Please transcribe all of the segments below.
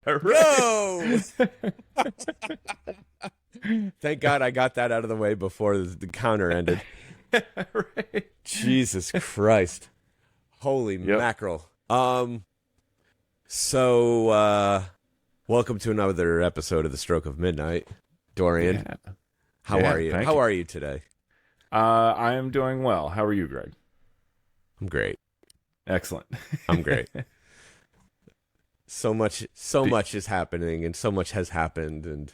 Go! Thank God I got that out of the way before the counter ended. Right. Jesus Christ. Holy Yep. mackerel. Welcome to another episode of The Stroke of Midnight. Dorian, Yeah. how Yeah, are you? thank How you. are you today? I am doing well. How are you, Greg? I'm great. Excellent. I'm great. So much Do- is happening and so much has happened and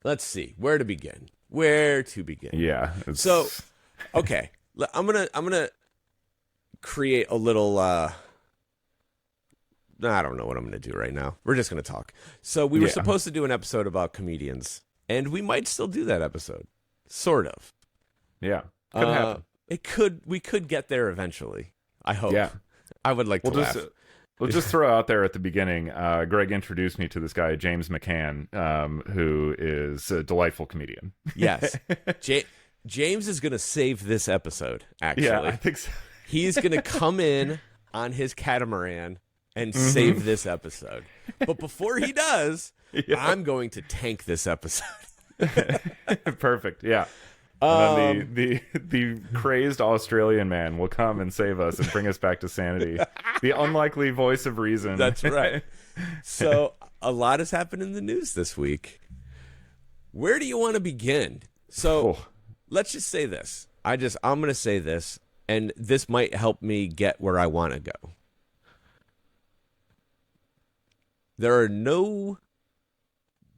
let's see, where to begin? Yeah. So, okay, I'm gonna create a little. I don't know what I'm gonna do right now. We're just gonna talk. So we were Yeah. supposed to do an episode about comedians, and we might still do that episode, sort of. Yeah. Could happen. We could get there eventually. I hope. Yeah. I would like to laugh. We'll just throw out there at the beginning. Greg introduced me to this guy, James McCann, who is a delightful comedian. Yes, James is gonna save this episode. Actually, Yeah, I think so. he's gonna come in on his catamaran and save this episode. But before he does, Yeah. I'm going to tank this episode. Perfect. Yeah. And then the crazed Australian man will come and save us and bring us back to sanity. The unlikely voice of reason. That's right. So a lot has happened in the news this week. Where do you want to begin? So Oh, let's just say this. I'm going to say this, and this might help me get where I want to go. There are no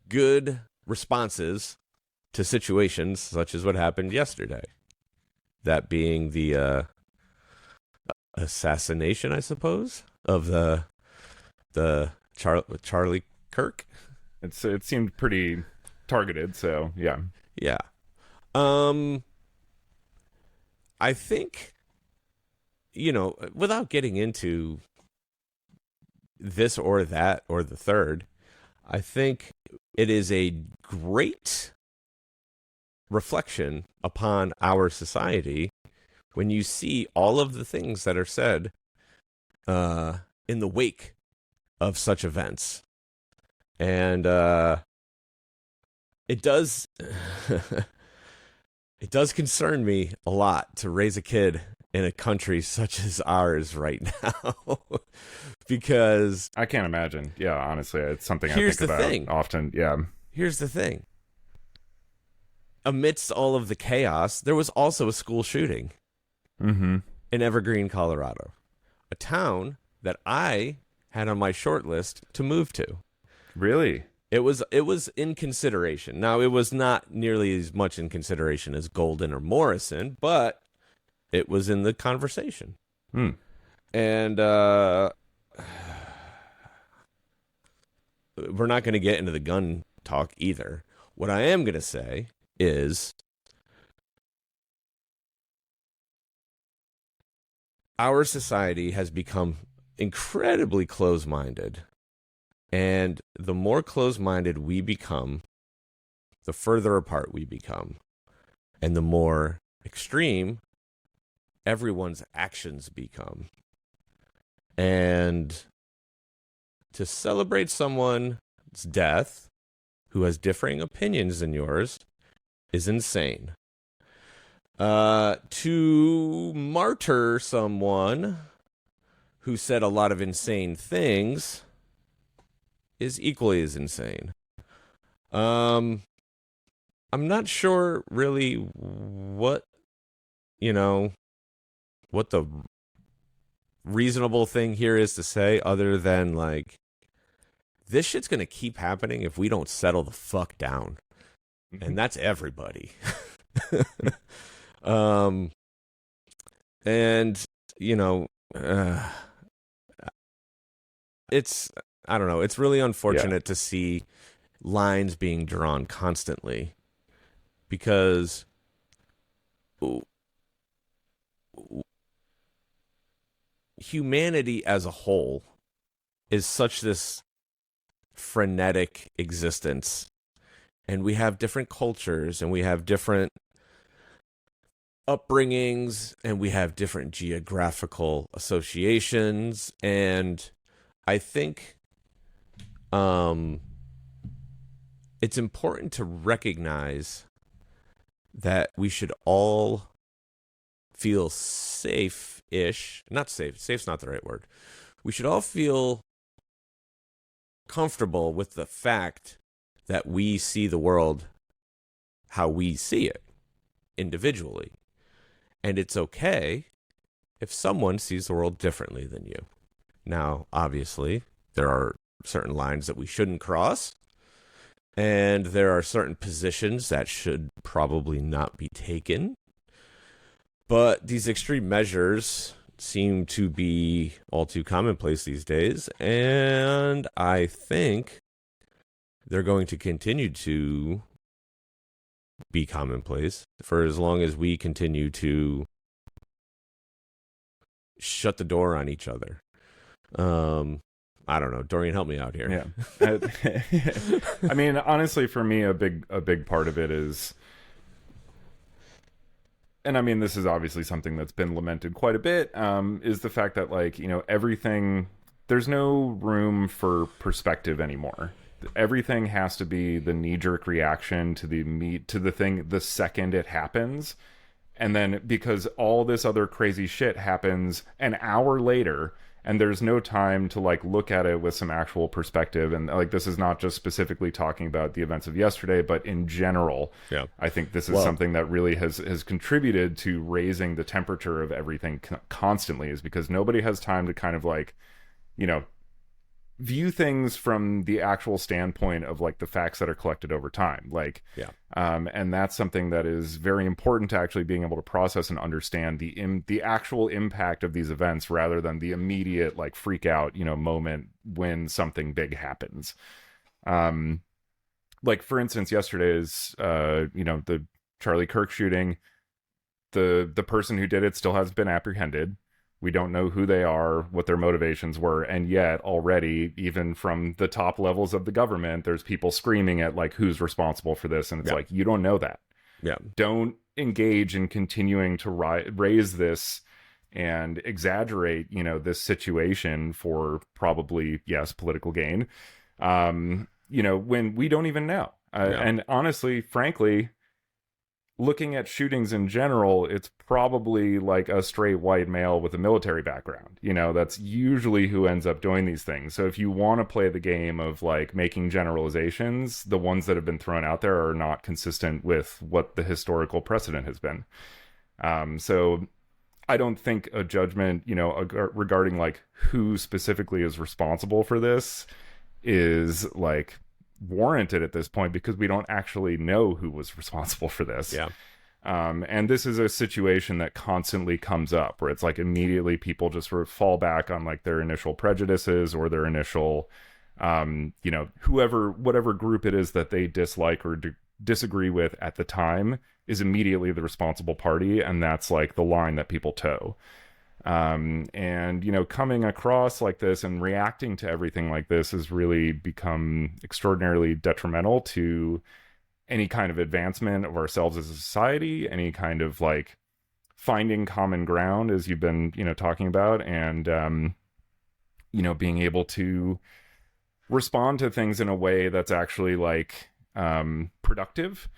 good responses to situations such as what happened yesterday. That being the assassination, I suppose, of the Charlie Kirk. it seemed pretty targeted, so yeah. Yeah. I think, without getting into this or that or the third, I think it is a great reflection upon our society when you see all of the things that are said in the wake of such events. And it does it does concern me a lot to raise a kid in a country such as ours right now. Because I can't imagine. Yeah, honestly, it's something I Here's think the about thing. often. Yeah. here's the thing. Amidst all of the chaos, there was also a school shooting Mm-hmm. in Evergreen, Colorado, a town that I had on my short list to move to. Really? It was in consideration. Now, it was not nearly as much in consideration as Golden or Morrison, but it was in the conversation. Hmm. And we're not going to get into the gun talk either. What I am going to say is our society has become incredibly close-minded. And the more close-minded we become, the further apart we become. And the more extreme everyone's actions become. And to celebrate someone's death who has differing opinions than yours is insane. To martyr someone who said a lot of insane things is equally as insane. I'm not sure really what the reasonable thing here is to say, other than like, this shit's gonna keep happening if we don't settle the fuck down. And that's everybody. And it's, I don't know, it's really unfortunate to see lines being drawn constantly, because humanity as a whole is such this frenetic existence, and we have different cultures, and we have different upbringings, and we have different geographical associations, and I think it's important to recognize that we should all feel safe-ish. Not safe. Safe's not the right word. We should all feel comfortable with the fact that we see the world how we see it individually. And it's okay if someone sees the world differently than you. Now, obviously, there are certain lines that we shouldn't cross, and there are certain positions that should probably not be taken. But these extreme measures seem to be all too commonplace these days, and I think they're going to continue to be commonplace for as long as we continue to shut the door on each other. I don't know. Dorian, help me out here. Yeah. I mean, honestly, for me, a big part of it is, and I mean, this is obviously something that's been lamented quite a bit, is the fact that, like, you know, everything, there's no room for perspective anymore. Everything has to be the knee-jerk reaction to the thing the second it happens. And then because all this other crazy shit happens an hour later, and there's no time to, like, look at it with some actual perspective. And, like, this is not just specifically talking about the events of yesterday, but in general. Yeah. I think this is something that really has contributed to raising the temperature of everything constantly, is because nobody has time to kind of, like, you know, view things from the actual standpoint of, like, the facts that are collected over time. Like, Yeah. And that's something that is very important to actually being able to process and understand the actual impact of these events, rather than the immediate, like, freak out, you know, moment when something big happens. Like, for instance, yesterday's, you know, the Charlie Kirk shooting, the person who did it still has been apprehended. We don't know who they are, what their motivations were, and yet already, even from the top levels of the government, there's people screaming at, like, who's responsible for this, and it's like, you don't know that. Yeah. Don't engage in continuing to raise this and exaggerate, you know, this situation for probably, yes, political gain. You know, when we don't even know. And honestly, frankly, looking at shootings in general, it's probably like a straight white male with a military background. You know, that's usually who ends up doing these things. So if you want to play the game of, like, making generalizations, the ones that have been thrown out there are not consistent with what the historical precedent has been. So I don't think a judgment, you know, regarding, like, who specifically is responsible for this is, like, warranted at this point, because we don't actually know who was responsible for this. Yeah. And this is a situation that constantly comes up, where it's like immediately people just sort of fall back on, like, their initial prejudices or their initial, you know, whatever group it is that they dislike or disagree with at the time is immediately the responsible party. And that's, like, the line that people toe. And, you know, coming across like this and reacting to everything like this has really become extraordinarily detrimental to any kind of advancement of ourselves as a society, any kind of, like, finding common ground, as you've been, you know, talking about, and, you know, being able to respond to things in a way that's actually, like, productive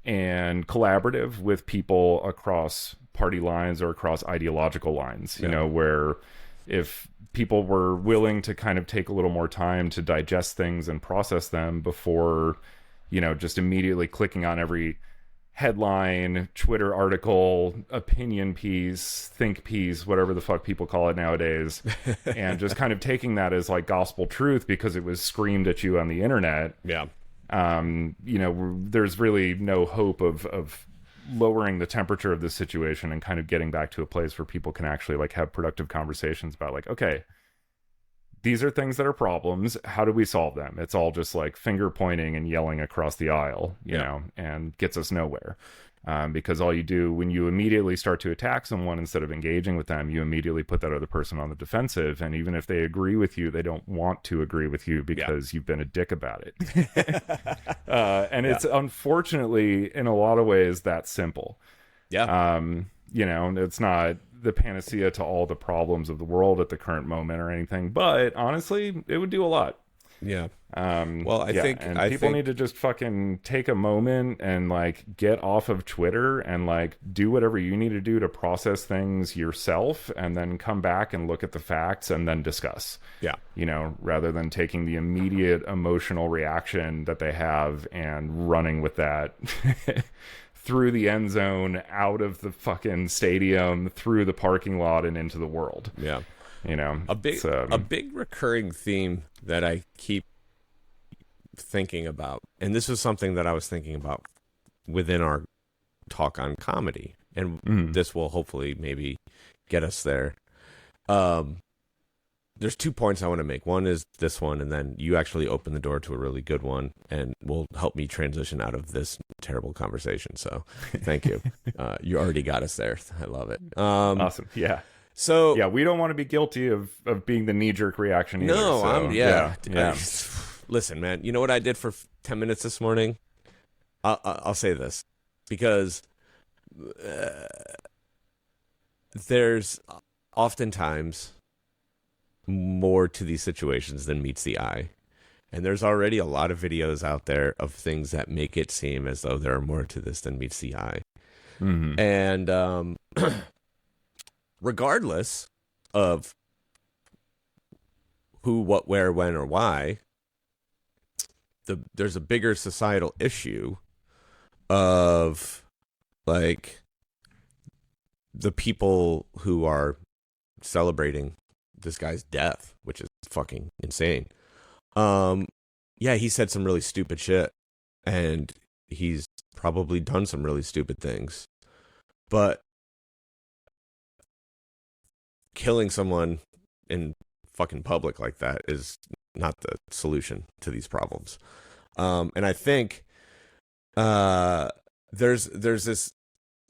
and collaborative with people across party lines or across ideological lines, you know, where if people were willing to kind of take a little more time to digest things and process them before, you know, just immediately clicking on every headline, Twitter article, opinion piece, think piece, whatever the fuck people call it nowadays, and just kind of taking that as, like, gospel truth because it was screamed at you on the internet. Yeah. You know, there's really no hope of lowering the temperature of this situation and kind of getting back to a place where people can actually, like, have productive conversations about, like, okay, these are things that are problems. How do we solve them? It's all just, like, finger pointing and yelling across the aisle, you know, and gets us nowhere. Because all you do when you immediately start to attack someone instead of engaging with them, you immediately put that other person on the defensive. And even if they agree with you, they don't want to agree with you because you've been a dick about it. And it's unfortunately, in a lot of ways, that simple. Yeah. You know, it's not, the panacea to all the problems of the world at the current moment or anything, but honestly, it would do a lot. Yeah. Well, I think people need to just fucking take a moment and like get off of Twitter and like do whatever you need to do to process things yourself, and then come back and look at the facts and then discuss. Yeah. You know, rather than taking the immediate emotional reaction that they have and running with that through the end zone, out of the fucking stadium, through the parking lot, and into the world. Yeah. You know, a big recurring theme that I keep thinking about, and this was something that I was thinking about within our talk on comedy, and this will hopefully maybe get us there. There's 2 points I want to make. One is this one, and then you actually open the door to a really good one, and will help me transition out of this terrible conversation. So thank you. You already got us there. I love it. Awesome. Yeah. So yeah, we don't want to be guilty of being the knee-jerk reaction either. No, so, yeah. yeah. Listen, man, you know what I did for 10 minutes this morning? I'll say this, because there's oftentimes more to these situations than meets the eye. And there's already a lot of videos out there of things that make it seem as though there are more to this than meets the eye. Mm-hmm. And regardless of who, what, where, when, or why, there's a bigger societal issue of like the people who are celebrating this guy's death, which is fucking insane. Yeah, he said some really stupid shit, and he's probably done some really stupid things, but killing someone in fucking public like that is not the solution to these problems. And I think there's this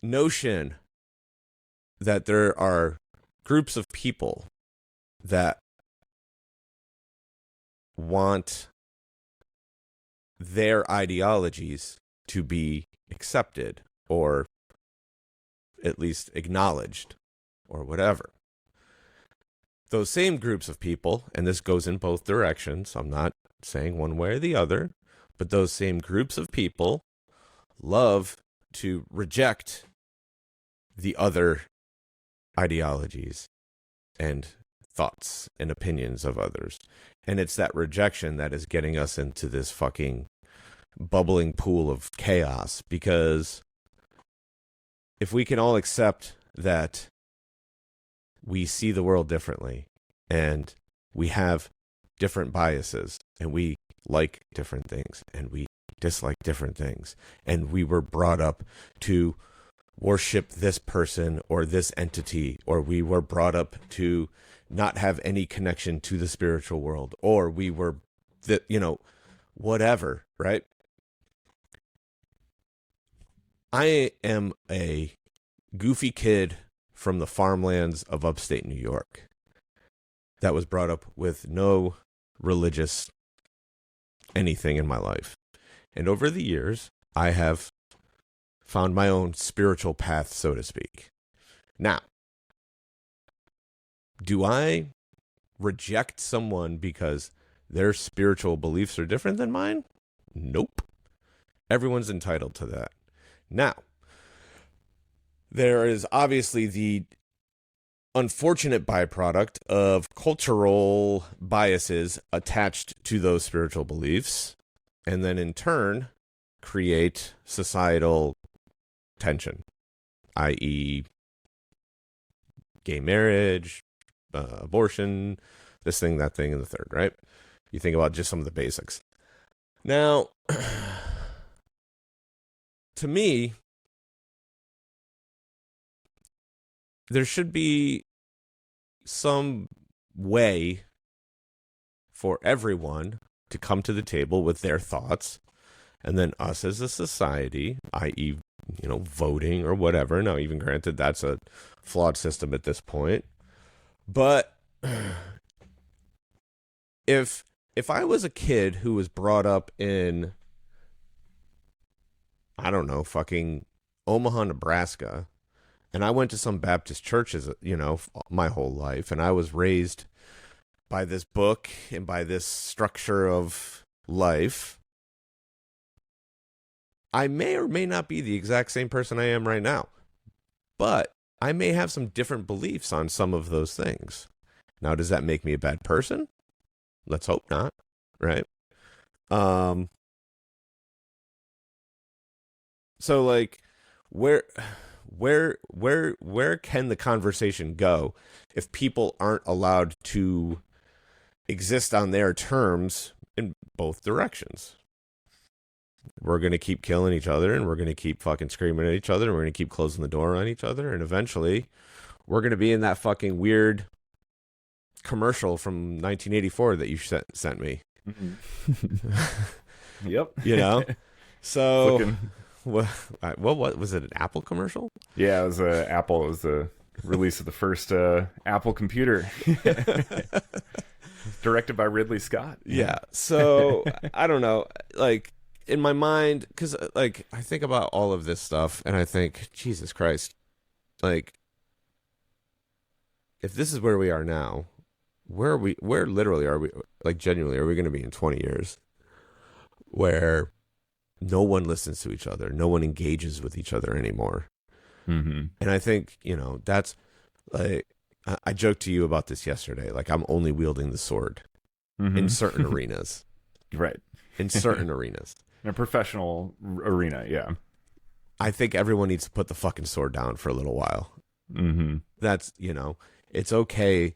notion that there are groups of people that want their ideologies to be accepted or at least acknowledged or whatever. Those same groups of people, and this goes in both directions, I'm not saying one way or the other, but those same groups of people love to reject the other ideologies and thoughts and opinions of others. And it's that rejection that is getting us into this fucking bubbling pool of chaos, because if we can all accept that we see the world differently and we have different biases and we like different things and we dislike different things, and we were brought up to worship this person or this entity, or we were brought up to not have any connection to the spiritual world, or we were whatever, right? I am a goofy kid from the farmlands of upstate New York that was brought up with no religious anything in my life. And over the years, I have found my own spiritual path, so to speak. Now, do I reject someone because their spiritual beliefs are different than mine? Nope. Everyone's entitled to that. Now, there is obviously the unfortunate byproduct of cultural biases attached to those spiritual beliefs, and then in turn create societal tension, i.e. gay marriage, abortion, this thing, that thing, and the third, right? You think about just some of the basics. Now, to me, there should be some way for everyone to come to the table with their thoughts, and then us as a society, i.e., voting or whatever. Now, even granted, that's a flawed system at this point. But if I was a kid who was brought up in, I don't know, fucking Omaha, Nebraska, And I went to some Baptist churches, my whole life, and I was raised by this book and by this structure of life. I may or may not be the exact same person I am right now, but I may have some different beliefs on some of those things. Now, does that make me a bad person? Let's hope not, right? So like, where can the conversation go if people aren't allowed to exist on their terms in both directions? We're going to keep killing each other, and we're going to keep fucking screaming at each other, and we're going to keep closing the door on each other, and eventually we're going to be in that fucking weird commercial from 1984 that you sent me. Yep. So what was it, an Apple commercial? Yeah, it was Apple. It was the release of the first Apple computer. Directed by Ridley Scott. Yeah. So I don't know, like, in my mind, because like I think about all of this stuff and I think, Jesus Christ, like, if this is where we are now, where literally are we, like, genuinely are we going to be in 20 years, where no one listens to each other, no one engages with each other anymore? Mm-hmm. And I think, that's like, I joked to you about this yesterday, like, I'm only wielding the sword in certain arenas. Right. In certain arenas. In a professional arena, yeah. I think everyone needs to put the fucking sword down for a little while. Mm-hmm. That's, it's okay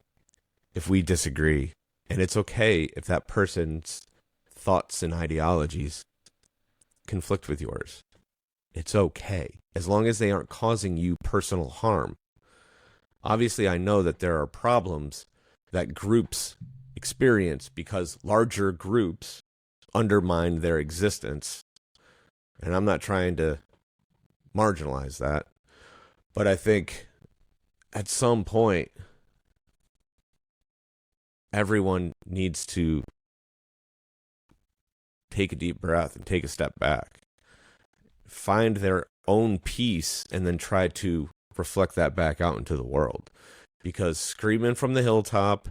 if we disagree. And it's okay if that person's thoughts and ideologies conflict with yours. It's okay, as long as they aren't causing you personal harm. Obviously, I know that there are problems that groups experience because larger groups undermine their existence. And I'm not trying to marginalize that. But I think at some point, everyone needs to take a deep breath and take a step back, find their own peace, and then try to reflect that back out into the world. Because screaming from the hilltop,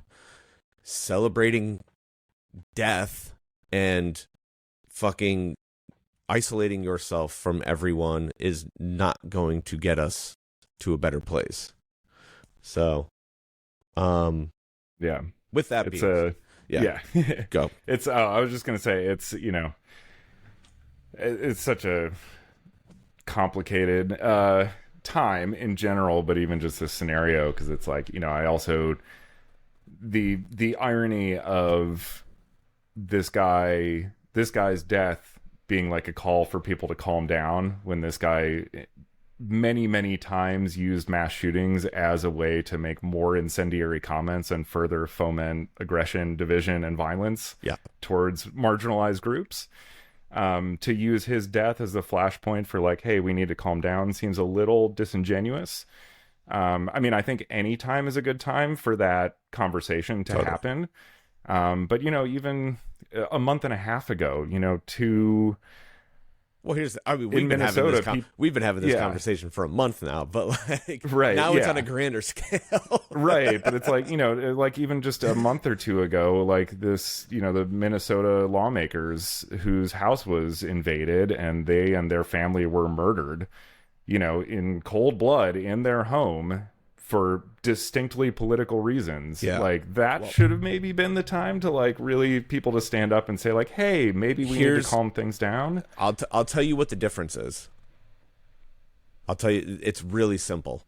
celebrating death, and fucking isolating yourself from everyone is not going to get us to a better place. So, yeah. With that being, yeah. Go. It's. I was just gonna say it's. It's such a complicated time in general, but even just this scenario, because it's like, I also the irony of this guy's death being like a call for people to calm down, when this guy many times used mass shootings as a way to make more incendiary comments and further foment aggression, division, and violence towards marginalized groups. To use his death as the flashpoint for like, hey, we need to calm down, seems a little disingenuous. I think any time is a good time for that conversation to happen. But even a month and a half ago, we've been having this conversation for a month now, but like, now it's on a grander scale. Right. But it's like, like even just a month or two ago, like this, the Minnesota lawmakers whose house was invaded and they and their family were murdered, in cold blood in their home for distinctly political reasons. Like that should have maybe been the time to like really people to stand up and say like, hey, maybe we need to calm things down. I'll tell you what the difference is. I'll tell you, it's really simple.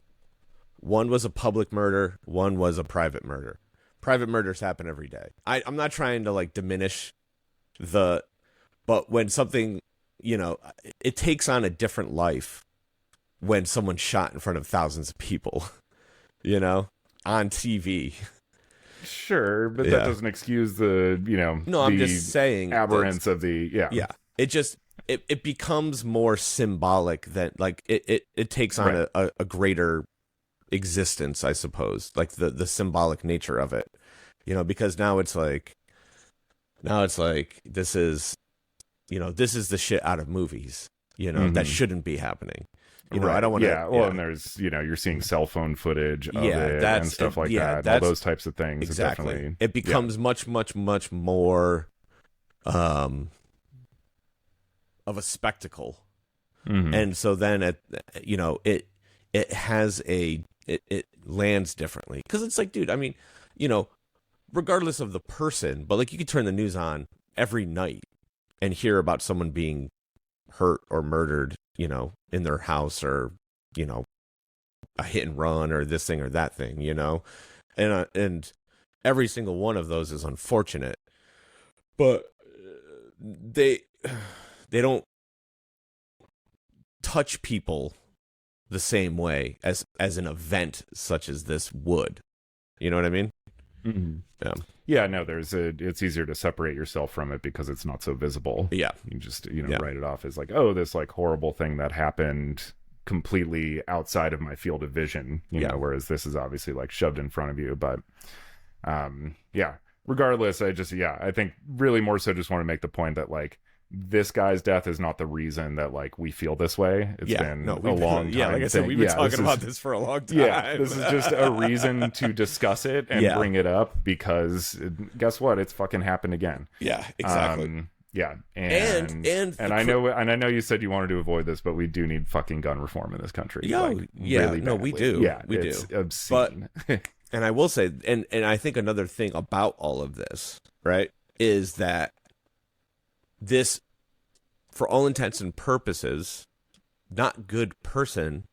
One was a public murder, one was a private murder. Private murders happen every day. I'm not trying to like diminish but when something, it takes on a different life when someone's shot in front of thousands of people. On TV. Sure, but that doesn't excuse the, No, I'm just saying aberrance of the, Yeah. It just, it becomes more symbolic than, like, it takes on a greater existence, I suppose. Like, the symbolic nature of it. Because now it's like, this is the shit out of movies, that shouldn't be happening. You know, I don't want to. Yeah, well, and there's, you're seeing cell phone footage of it and stuff like that. All those types of things. Exactly. Definitely, it becomes much, much, much more of a spectacle. Mm-hmm. And so then, it has it lands differently. Because it's like, dude, I mean, regardless of the person, but like you could turn the news on every night and hear about someone being hurt or murdered, in their house, or, a hit and run, or this thing or that thing, and every single one of those is unfortunate, but they don't touch people the same way as an event such as this would. You know what I mean? Mm-hmm. Yeah, no, it's easier to separate yourself from it because it's not so visible. Yeah. You just, write it off as like, oh, this like horrible thing that happened completely outside of my field of vision, whereas this is obviously like shoved in front of you. But regardless, I think really more so just want to make the point that like this guy's death is not the reason that like we feel this way. It's been a long time. Yeah, like I said, we've been talking about this for a long time. Yeah, this is just a reason to discuss it and bring it up because guess what? It's fucking happened again. Yeah, exactly. And I know you said you wanted to avoid this, but we do need fucking gun reform in this country. We do. Yeah, we it's do. Obscene. But, and I will say, and I think another thing about all of this, right, is that this, for all intents and purposes, not good person,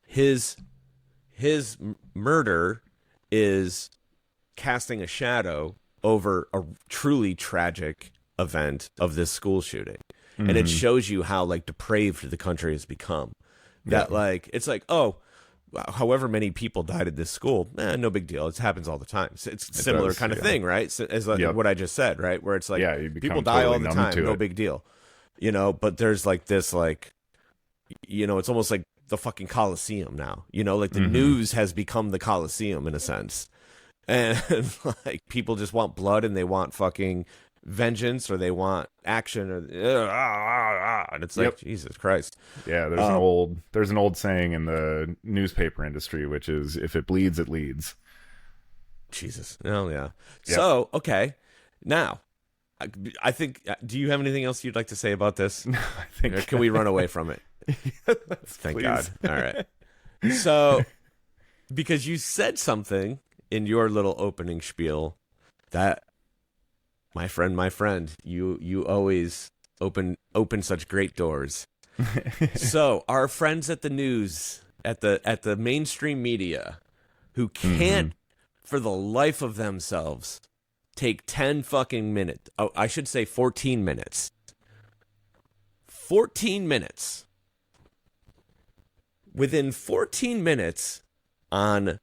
his murder is casting a shadow over a truly tragic event of this school shooting. And it shows you how like depraved the country has become. That like, it's like, oh, however many people died at this school, no big deal. It happens all the time. It's similar kind of thing, right? As like what I just said, right? Where it's like, people die all the time, no big deal. But there's like this, like, it's almost like the fucking Coliseum now. Like the news has become the Coliseum in a sense. And like people just want blood and they want fucking vengeance, or they want action, or and it's like, Jesus Christ. Yeah, there's an old saying in the newspaper industry, which is, if it bleeds, it leads. Jesus. Oh yeah. So okay, now I think, do you have anything else you'd like to say about this? No, I think, or can we run away from it? Thank please. God. All right. So, because you said something in your little opening spiel that, my friend, you always open such great doors. So our friends at the news, at the mainstream media, who can't for the life of themselves take 10 fucking minutes. Oh, I should say 14 minutes. 14 minutes. Within 14 minutes on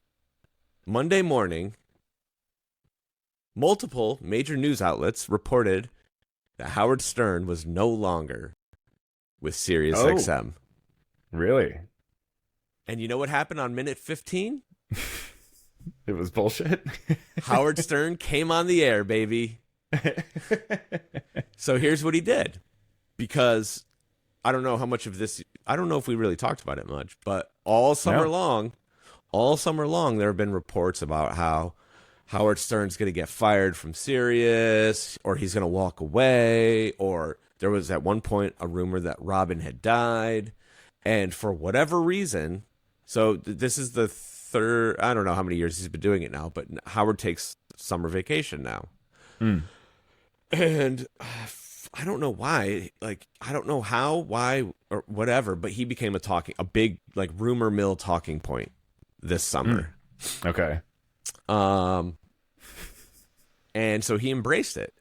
Monday morning, multiple major news outlets reported that Howard Stern was no longer with Sirius XM. Really? And you know what happened on minute 15? It was bullshit. Howard Stern came on the air, baby. So here's what he did. Because I don't know how much of this, I don't know if we really talked about it much, but all summer long, there have been reports about how Howard Stern's going to get fired from Sirius, or he's going to walk away, or there was at one point a rumor that Robin had died. And for whatever reason, so this is the third, I don't know how many years he's been doing it now, but Howard takes summer vacation now. And I don't know why, like, I don't know how, why, or whatever, but he became a big, like, rumor mill talking point this summer. Okay. And so he embraced it,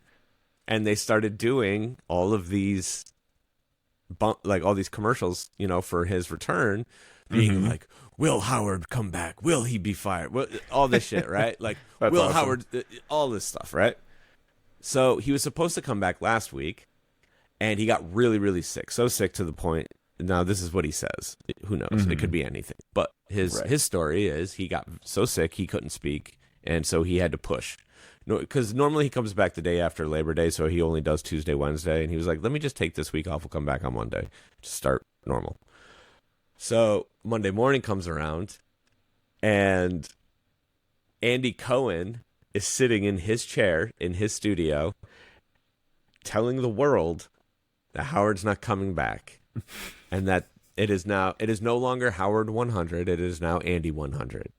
and they started doing all of these, all these commercials, for his return, being like, will Howard come back? Will he be fired? All this shit, right? Like, will awesome. Howard, all this stuff, right? So he was supposed to come back last week, and he got really, really sick. So sick to the point, now this is what he says. Who knows? It could be anything. But his story is he got so sick he couldn't speak, and so he had to push. No, because normally he comes back the day after Labor Day, so he only does Tuesday, Wednesday. And he was like, let me just take this week off. We'll come back on Monday to start normal. So Monday morning comes around, and Andy Cohen is sitting in his chair in his studio telling the world that Howard's not coming back and that it is no longer Howard 100, it is now Andy 100.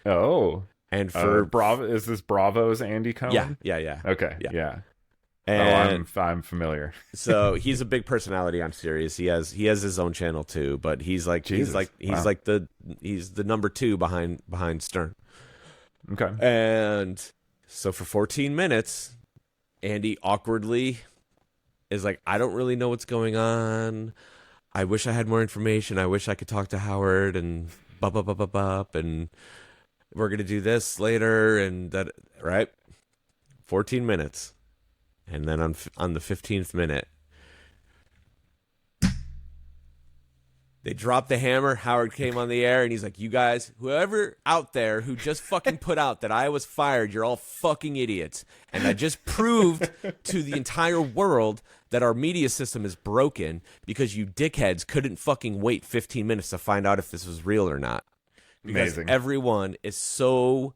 Oh. And for Bravo, is this Bravo's Andy Cohen? Yeah. Okay. Yeah. Yeah. And I'm familiar. so he's a big personality on Sirius. He has his own channel too, but he's Jesus. he's the number 2 behind Stern. Okay. And so for 14 minutes, Andy awkwardly is like, I don't really know what's going on. I wish I had more information. I wish I could talk to Howard and and we're going to do this later and that, right? 14 minutes. And then on the 15th minute, they dropped the hammer. Howard came on the air and he's like, you guys, whoever out there who just fucking put out that I was fired, you're all fucking idiots. And I just proved to the entire world that our media system is broken because you dickheads couldn't fucking wait 15 minutes to find out if this was real or not. Because Amazing. everyone is so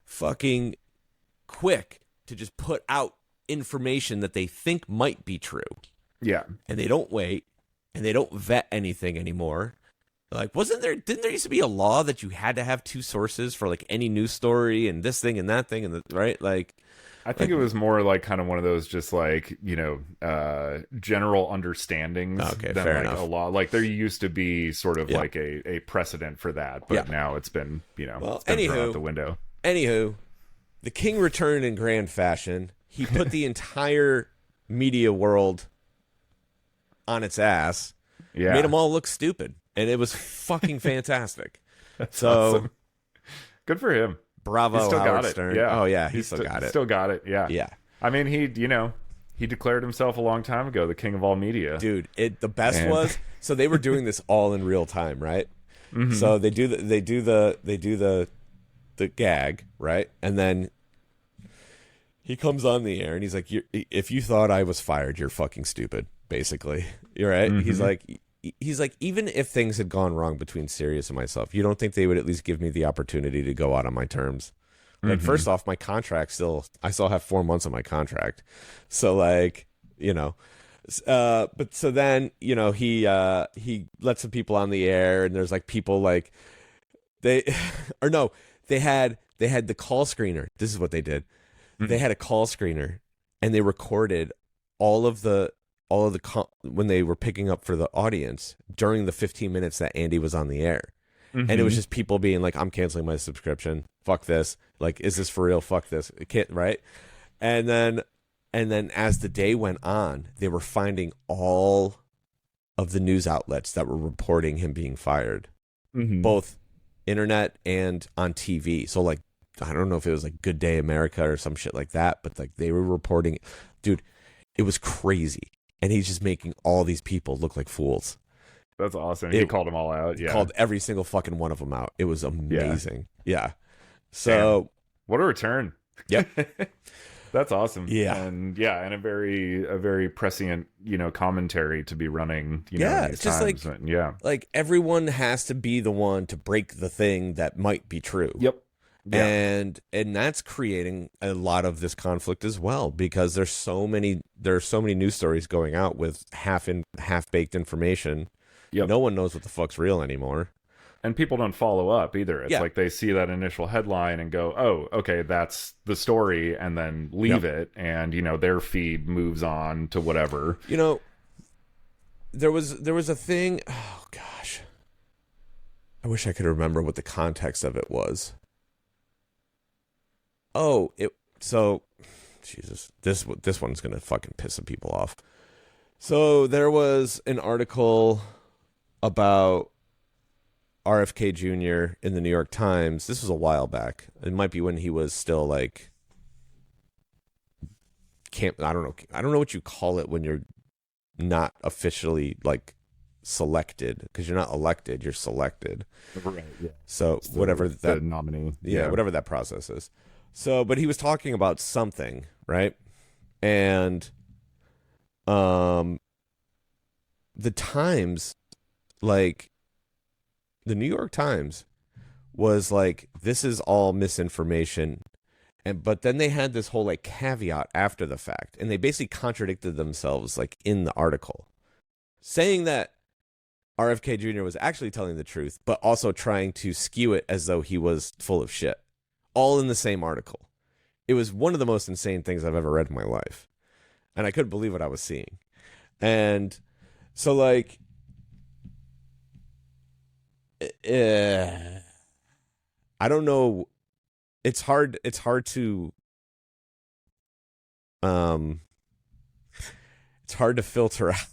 fucking quick to just put out information that they think might be true. Yeah. And they don't wait. And they don't vet anything anymore. Like, didn't there used to be a law that you had to have 2 sources for like any news story and this thing and that thing and right? Like, I think it was more like kind of one of those just like, general understandings. Okay, than fair like enough. a law. Like there used to be sort of like a precedent for that, but now it's been, it's been thrown out the window. Anywho, the king returned in grand fashion. He put the entire media world on its ass, made them all look stupid, and it was fucking fantastic. That's so awesome. Good for him. Bravo, He still Howard got it. Stern. Yeah. Oh yeah, he still got it. Still got it. Yeah. Yeah. I mean, he declared himself a long time ago the king of all media. Dude, the best was, so they were doing this all in real time, right? Mm-hmm. So they do the gag, right? And then he comes on the air and he's like, if you thought I was fired, you're fucking stupid, basically. You're right. Mm-hmm. He's like, even if things had gone wrong between Sirius and myself, you don't think they would at least give me the opportunity to go out on my terms? Like, first off, my contract I still have 4 months on my contract. So like, but so then, he lets some people on the air and there's like people like they had the call screener. This is what they did. They had a call screener and they recorded all of the when they were picking up for the audience during the 15 minutes that Andy was on the air. And it was just people being like, I'm canceling my subscription. Fuck this. Like, is this for real? Fuck this. It can't, right? And then as the day went on, they were finding all of the news outlets that were reporting him being fired, both internet and on TV. So like, I don't know if it was like Good Day America or some shit like that, but like they were reporting, dude, it was crazy. And he's just making all these people look like fools. That's awesome. He called them all out. Yeah. Called every single fucking one of them out. It was amazing. Yeah. So. Damn. What a return. Yep. That's awesome. Yeah. And a very prescient, commentary to be running, it's just times. Like everyone has to be the one to break the thing that might be true. Yep. Yeah. And that's creating a lot of this conflict as well, because there are so many news stories going out with half-baked information. Yep. No one knows what the fuck's real anymore. And people don't follow up either. It's like they see that initial headline and go, oh, okay, that's the story, and then leave it. And, their feed moves on to whatever. There was a thing. Oh, gosh. I wish I could remember what the context of it was. Oh, Jesus, this one's going to fucking piss some people off. So there was an article about RFK Jr. in the New York Times. This was a while back. It might be when he was still like I don't know what you call it when you're not officially like selected, because you're not elected, you're selected. Right. Yeah. So It's whatever the nominee. Yeah, whatever that process is. So, but he was talking about something, right? And the Times, like, the New York Times was like, this is all misinformation. But then they had this whole like caveat after the fact, and they basically contradicted themselves like in the article, saying that RFK Jr. was actually telling the truth, but also trying to skew it as though he was full of shit. All in the same article. It was one of the most insane things I've ever read in my life. And I couldn't believe what I was seeing. And so like I don't know. It's hard to it's hard to filter out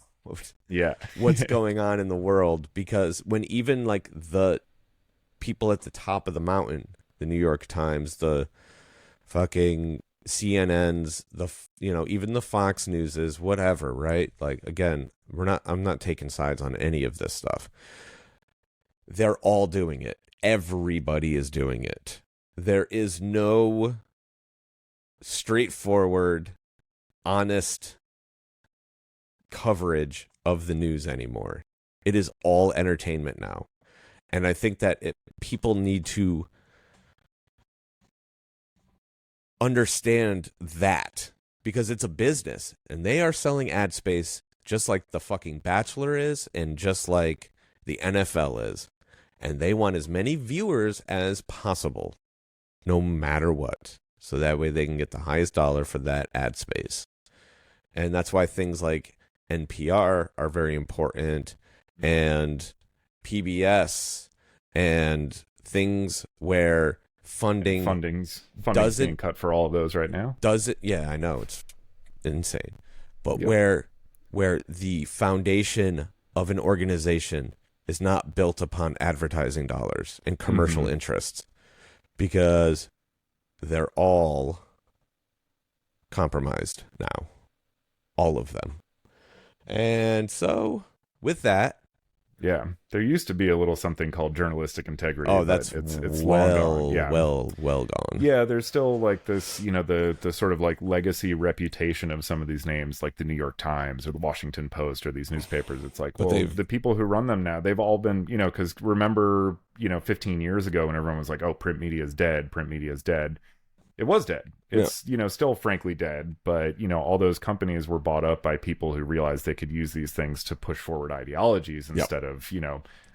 what's going on in the world, because when even like the people at the top of the mountain, the New York Times, the fucking CNNs, even the Fox Newses, whatever, right? Like, again, I'm not taking sides on any of this stuff. They're all doing it. Everybody is doing it. There is no straightforward, honest coverage of the news anymore. It is all entertainment now. And I think that people need to understand that, because it's a business and they are selling ad space just like the fucking Bachelor is and just like the NFL is. And they want as many viewers as possible, no matter what. So that way they can get the highest dollar for that ad space. And that's why things like NPR are very important, and PBS, and things where funding's being cut for all of those right now. Does it? Yeah, I know, it's insane. But where the foundation of an organization is not built upon advertising dollars and commercial interests, because they're all compromised now, all of them. And so with that, there used to be a little something called journalistic integrity. Oh, that's it's long gone. Yeah. well gone. Yeah, there's still like this, the sort of like legacy reputation of some of these names, like the New York Times or the Washington Post or these newspapers. It's like, well, the people who run them now, they've all been, because remember, 15 years ago when everyone was like, oh, print media is dead. It was dead. It's, still frankly dead. But, all those companies were bought up by people who realized they could use these things to push forward ideologies instead of,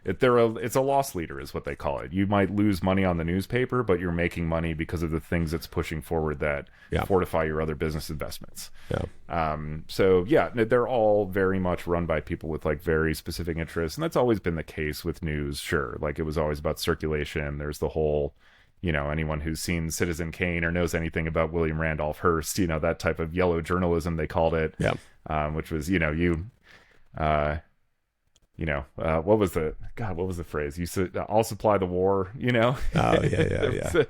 it's a loss leader is what they call it. You might lose money on the newspaper, but you're making money because of the things it's pushing forward that fortify your other business investments. They're all very much run by people with like very specific interests. And that's always been the case with news. Sure. Like it was always about circulation. There's the whole, anyone who's seen Citizen Kane or knows anything about William Randolph Hearst, that type of yellow journalism, they called it, which was, what was the phrase? You said, I'll supply the war, Oh, yeah.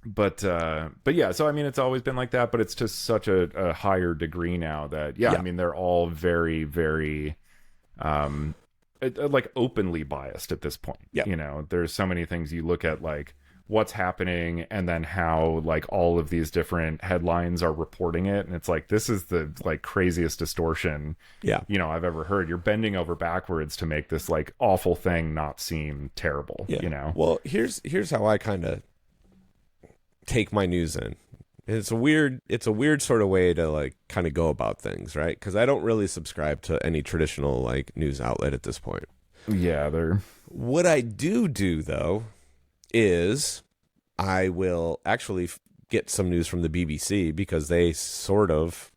But yeah, so I mean, it's always been like that, but it's to such a higher degree now that, I mean, they're all very, very, like openly biased at this point. There's so many things you look at, like what's happening and then how like all of these different headlines are reporting it, and it's like, this is the like craziest distortion I've ever heard. You're bending over backwards to make this like awful thing not seem terrible. Well, here's how I kind of take my news in. It's a weird sort of way to like kind of go about things, right? Because I don't really subscribe to any traditional like news outlet at this point. What I do though is I will actually get some news from the BBC, because they sort of,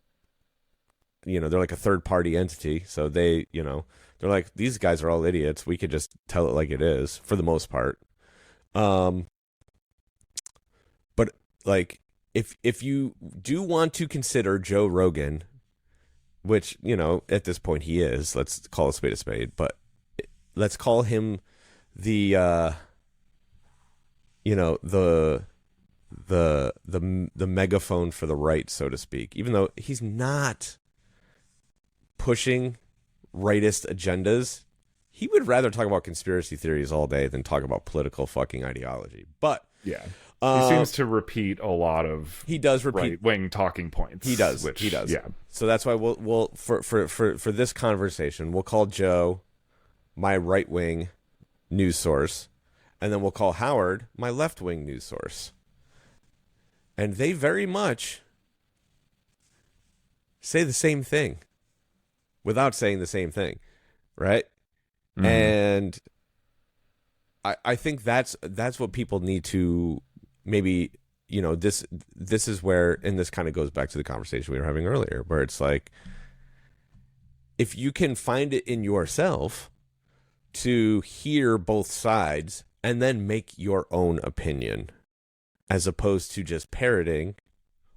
they're like a third party entity. So they, they're like, these guys are all idiots. We could just tell it like it is for the most part. But like, if you do want to consider Joe Rogan, which, at this point he is, let's call a spade, but let's call him the, the megaphone for the right, so to speak, even though he's not pushing rightist agendas. He would rather talk about conspiracy theories all day than talk about political fucking ideology. But he seems to repeat a lot of right-wing talking points. He does. Yeah. So that's why we'll for this conversation, we'll call Joe my right-wing news source, and then we'll call Howard my left-wing news source. And they very much say the same thing without saying the same thing, right? Mm-hmm. And I think that's what people need to maybe, you know, this is where, and this kind of goes back to the conversation we were having earlier, where it's like, if you can find it in yourself to hear both sides and then make your own opinion, as opposed to just parroting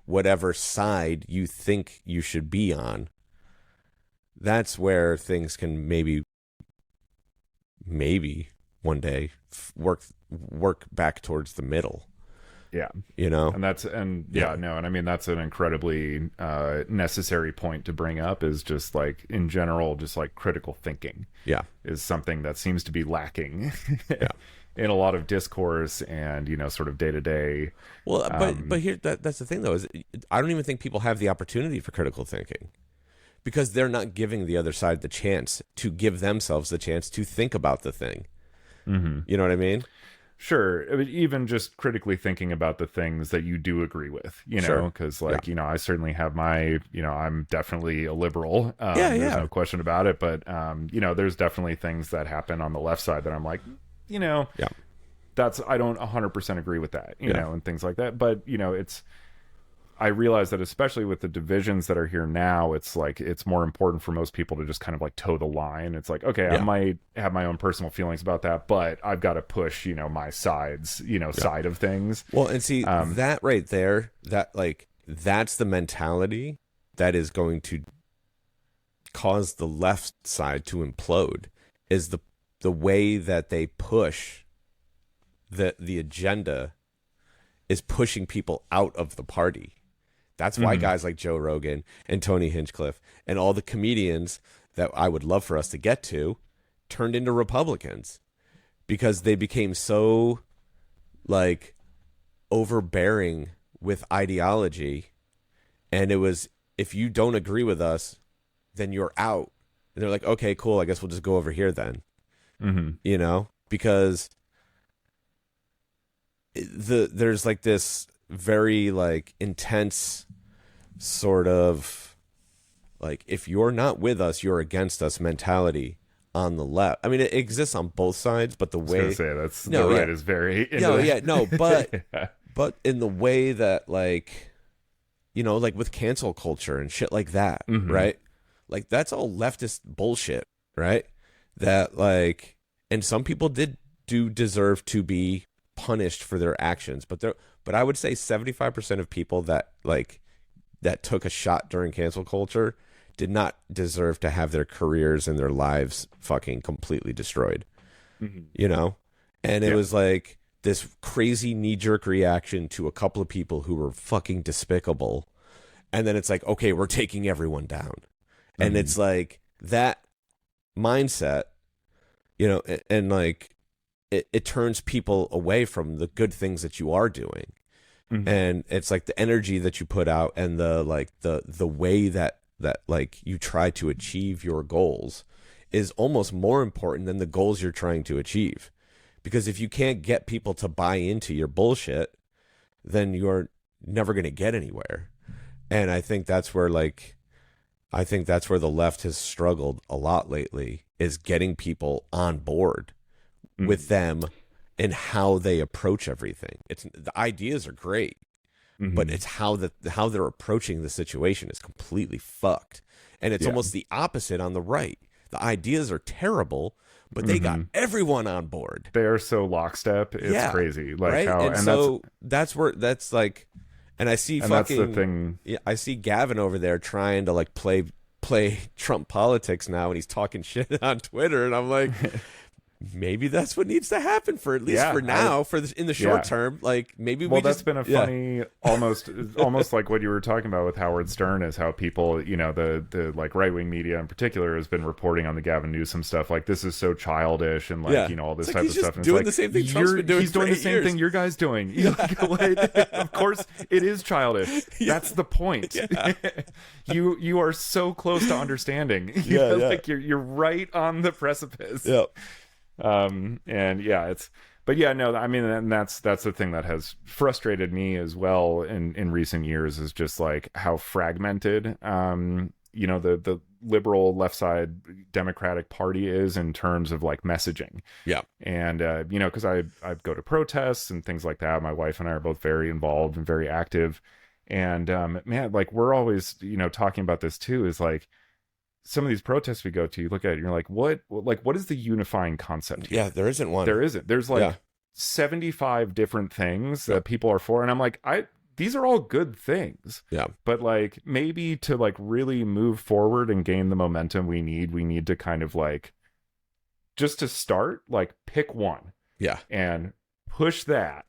whatever side you think you should be on, that's where things can maybe one day work back towards the middle. Yeah. You know? And I mean, that's an incredibly necessary point to bring up, is just like, in general, just like critical thinking. Yeah. Is something that seems to be lacking. Yeah. In a lot of discourse and, you know, sort of day to day. Well, but here, that's the thing though, is I don't even think people have the opportunity for critical thinking, because they're not giving the other side the chance to give themselves the chance to think about the thing. Mm-hmm. You know what I mean? Sure. I mean, even just critically thinking about the things that you do agree with, you know, because like, you know, I certainly have my, you know, I'm definitely a liberal. There's no question about it. But, you know, there's definitely things that happen on the left side that I'm like, you know, I don't 100% agree with that, you know, and things like that. But, you know, I realize that especially with the divisions that are here now, it's like, it's more important for most people to just kind of like toe the line. It's like, okay, I might have my own personal feelings about that, but I've got to push, you know, my sides, you know, side of things. Well, and see that right there, that like, that's the mentality that is going to cause the left side to implode, is the way that they push the agenda is pushing people out of the party. That's why guys like Joe Rogan and Tony Hinchcliffe and all the comedians that I would love for us to get to turned into Republicans, because they became so like overbearing with ideology. And it was, if you don't agree with us, then you're out. And they're like, okay, cool, I guess we'll just go over here then. Mm-hmm. You know, because there's like this very like intense sort of like, if you're not with us, you're against us mentality on the left. I mean, it exists on both sides, but the way I was gonna say, the right is very but in the way that, like, you know, like with cancel culture and shit like that, right? Like, that's all leftist bullshit, right? That like, and some people do deserve to be punished for their actions, but I would say 75% of people that took a shot during cancel culture did not deserve to have their careers and their lives fucking completely destroyed. You know? And it was like this crazy knee-jerk reaction to a couple of people who were fucking despicable. And then it's like, okay, we're taking everyone down. And it's like that mindset, you know, and like it turns people away from the good things that you are doing. And it's like the energy that you put out and the way that like you try to achieve your goals is almost more important than the goals you're trying to achieve. Because if you can't get people to buy into your bullshit, then you're never going to get anywhere. And I think that's where the left has struggled a lot lately, is getting people on board with them and how they approach everything. The ideas are great, but it's how they're approaching the situation is completely fucked. And it's almost the opposite on the right. The ideas are terrible, but they got everyone on board. They are so lockstep. It's crazy. Like right? how, and so that's like, and I see that's the thing. Yeah, I see Gavin over there trying to like play Trump politics now, and he's talking shit on Twitter, and I'm like, maybe that's what needs to happen for at least for now, in the short term. Like maybe that's been a funny, almost like what you were talking about with Howard Stern, is how people, the like right wing media in particular has been reporting on the Gavin Newsom stuff. Like, this is so childish and like all this type of stuff. And doing the same thing Trump's been doing. He's doing the same thing your guy's doing. Of course, it is childish. That's the point. You are so close to understanding. Like you're right on the precipice. Yep. And that's the thing that has frustrated me as well in recent years, is just like how fragmented the liberal left side Democratic Party is in terms of like messaging. Yeah. And because I go to protests and things like that. My wife and I are both very involved and very active, and man, like we're always talking about this too, is like some of these protests we go to, you look at it and you're like, what is the unifying concept here? Yeah, there isn't one. There isn't. There's like 75 different things that people are for. And I'm like, these are all good things. Yeah. But like, maybe to like really move forward and gain the momentum we need to kind of like, just to start, like pick one. Yeah. And push that.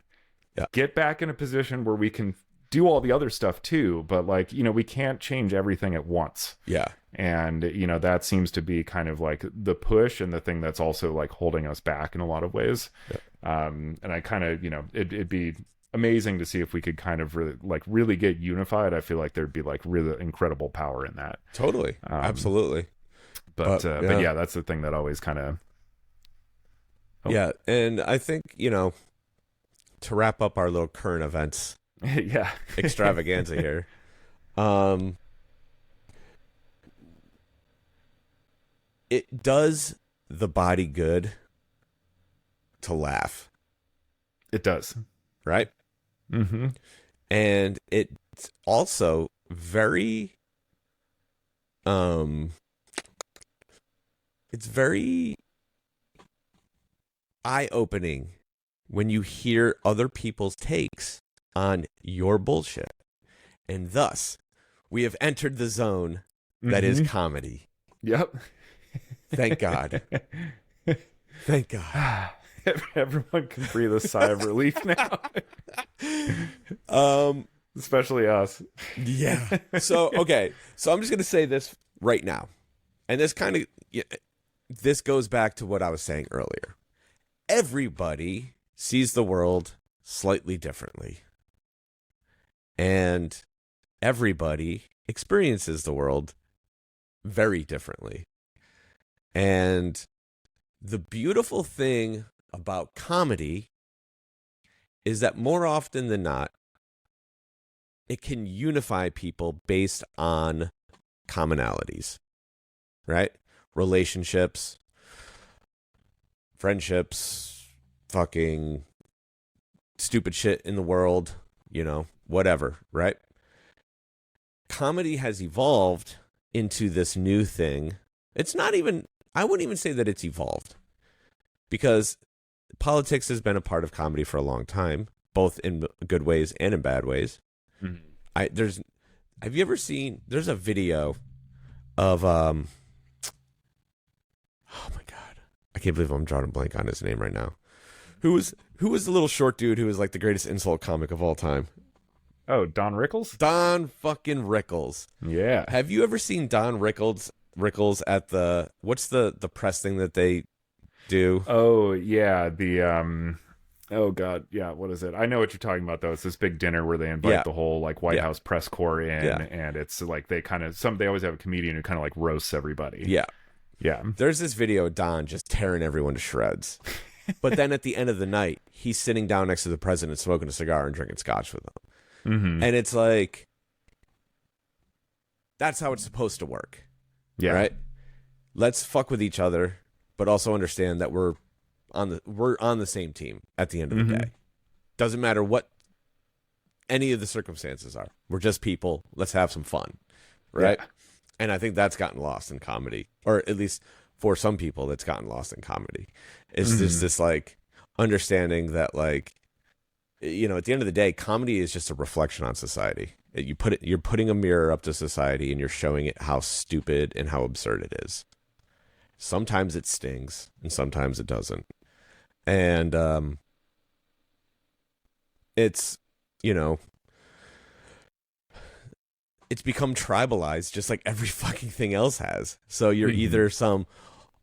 Yeah. Get back in a position where we can do all the other stuff too, but like, we can't change everything at once. Yeah. And, that seems to be kind of like the push and the thing that's also like holding us back in a lot of ways. Yeah. And I kind of, it'd be amazing to see if we could kind of really get unified. I feel like there'd be like really incredible power in that. Totally. Absolutely. But yeah, that's the thing that always kind of. Oh. Yeah. And I think, to wrap up our little current events extravaganza here. It does the body good to laugh. It does. Right? Mm-hmm. And it's also very it's very eye-opening when you hear other people's takes on your bullshit. And thus, we have entered the zone that is comedy. Yep. Thank God. Thank God. Everyone can breathe a sigh of relief now. Especially us. Yeah. So I'm just going to say this right now. And this goes back to what I was saying earlier. Everybody sees the world slightly differently. And everybody experiences the world very differently. And the beautiful thing about comedy is that more often than not, it can unify people based on commonalities, right? Relationships, friendships, fucking stupid shit in the world, whatever, right? Comedy has evolved into this new thing. I wouldn't even say that it's evolved, because politics has been a part of comedy for a long time, both in good ways and in bad ways. Mm-hmm. Have you ever seen, there's a video of, oh my God, I can't believe I'm drawing a blank on his name right now. Who was the little short dude who was like the greatest insult comic of all time? Oh, Don Rickles? Don fucking Rickles. Yeah. Have you ever seen Don Rickles at what's the press thing that they do? Oh, yeah. Oh God, yeah. What is it? I know what you're talking about, though. It's this big dinner where they invite the whole like White House press corps in, and it's like they always have a comedian who kind of like roasts everybody. Yeah, yeah. There's this video of Don just tearing everyone to shreds, but then at the end of the night, he's sitting down next to the president, smoking a cigar and drinking scotch with him, and it's like that's how it's supposed to work. Yeah, right. Let's fuck with each other, but also understand that we're on the same team at the end of the day. Doesn't matter what any of the circumstances are. We're just people. Let's have some fun, right? Yeah. And I think that's gotten lost in comedy, or at least for some people, that's gotten lost in comedy. It's just this like understanding that like, at the end of the day, comedy is just a reflection on society. You're putting a mirror up to society and you're showing it how stupid and how absurd it is. Sometimes it stings and sometimes it doesn't. And it's, you know, it's become tribalized just like every fucking thing else has. So you're either some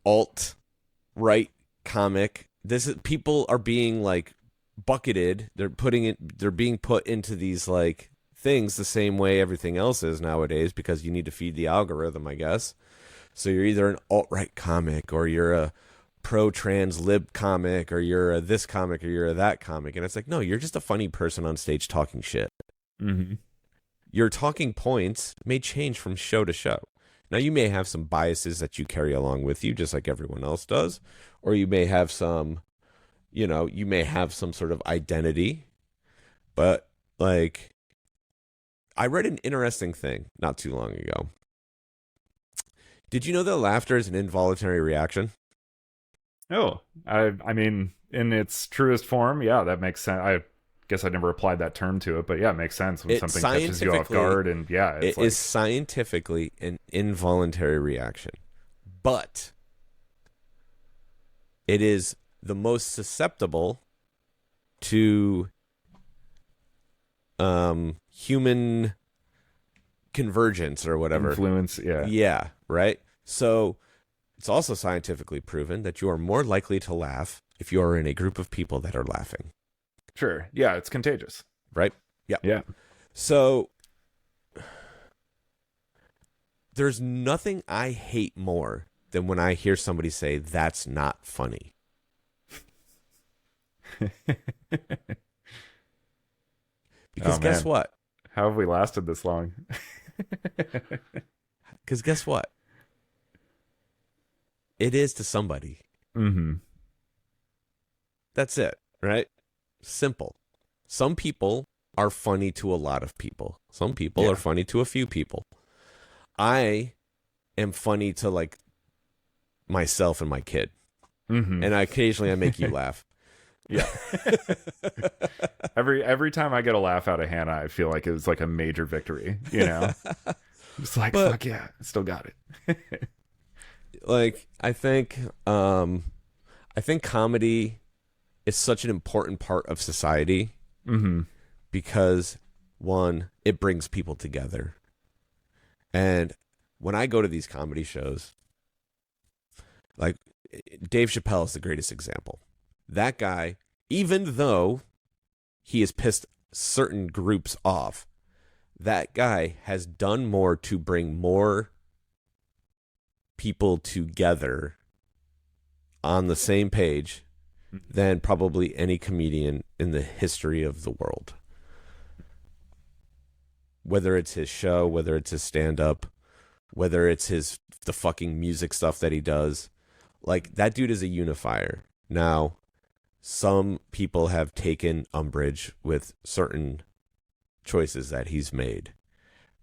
alt-right comic. People are being like bucketed. They're being put into these like things the same way everything else is nowadays because you need to feed the algorithm, I guess. So you're either an alt-right comic or you're a pro-trans lib comic or you're a this comic or you're a that comic. And it's like, no, you're just a funny person on stage talking shit. Mm-hmm. Your talking points may change from show to show. Now, you may have some biases that you carry along with you, just like everyone else does. Or you may have some, sort of identity. But, like, I read an interesting thing not too long ago. Did you know that laughter is an involuntary reaction? Oh, I mean, in its truest form, yeah, that makes sense. I guess I never applied that term to it, but yeah, it makes sense when something catches you off guard, and yeah, it is scientifically an involuntary reaction, but it is the most susceptible to human convergence or whatever. Influence, yeah. Yeah, right? So it's also scientifically proven that you are more likely to laugh if you are in a group of people that are laughing. Sure. Yeah, it's contagious. Right? Yeah. Yeah. So there's nothing I hate more than when I hear somebody say, "That's not funny." Because guess what? How have we lasted this long? Because guess what? It is to somebody. Mm-hmm. That's it, right? Simple. Some people are funny to a lot of people. Some people are funny to a few people. I am funny to like myself and my kid. Mm-hmm. And occasionally I make you laugh. Yeah. Every time I get a laugh out of Hannah, I feel like it's like a major victory, you know? It's like, fuck yeah, I still got it. Like, I think comedy is such an important part of society because, one, it brings people together. And when I go to these comedy shows, like Dave Chappelle is the greatest example. That guy, even though he has pissed certain groups off, that guy has done more to bring more people together on the same page than probably any comedian in the history of the world. Whether it's his show, whether it's his stand-up, whether it's the fucking music stuff that he does. Like, that dude is a unifier. Now, some people have taken umbrage with certain choices that he's made.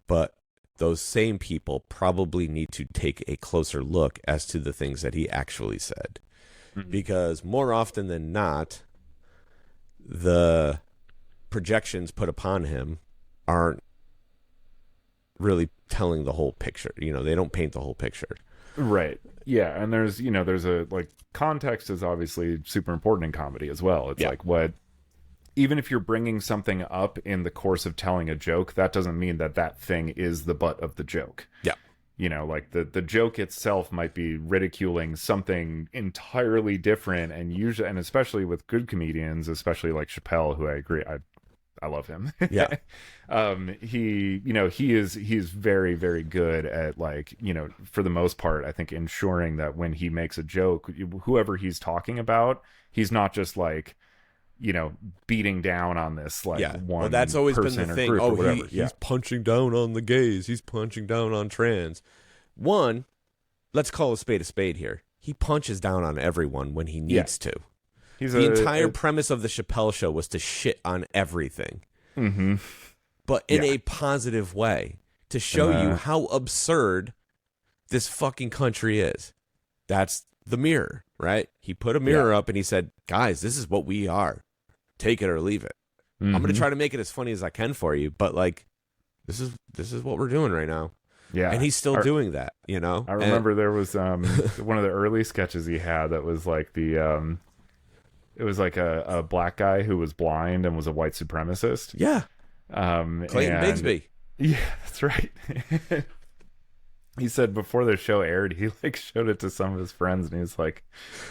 But those same people probably need to take a closer look as to the things that he actually said. Because more often than not, the projections put upon him aren't really telling the whole picture. You know, they don't paint the whole picture. Right. Yeah. And there's a, like, context is obviously super important in comedy as well. It's like even if you're bringing something up in the course of telling a joke, that doesn't mean that thing is the butt of the joke. Yeah. You know, like the joke itself might be ridiculing something entirely different, and usually, and especially with good comedians, especially like Chappelle, who I agree, I love him. Yeah. He's very, very good at, like, you know, for the most part, I think, ensuring that when he makes a joke, whoever he's talking about, he's not just like, you know, beating down on this like one. Well, that's always been the thing. Oh, he's punching down on the gays. He's punching down on trans. One, let's call a spade here. He punches down on everyone when he needs to. The entire premise of the Chappelle Show was to shit on everything, but in a positive way, to show you how absurd this fucking country is. That's the mirror, right? He put a mirror up and he said, "Guys, this is what we are. Take it or leave it. I'm going to try to make it as funny as I can for you, but like, this is what we're doing right now." Yeah. And he's still doing that, you know? I remember there was one of the early sketches he had that was like it was like a black guy who was blind and was a white supremacist. Yeah. Clayton Bigsby. Yeah, that's right. He said before the show aired, he like showed it to some of his friends, and he's like,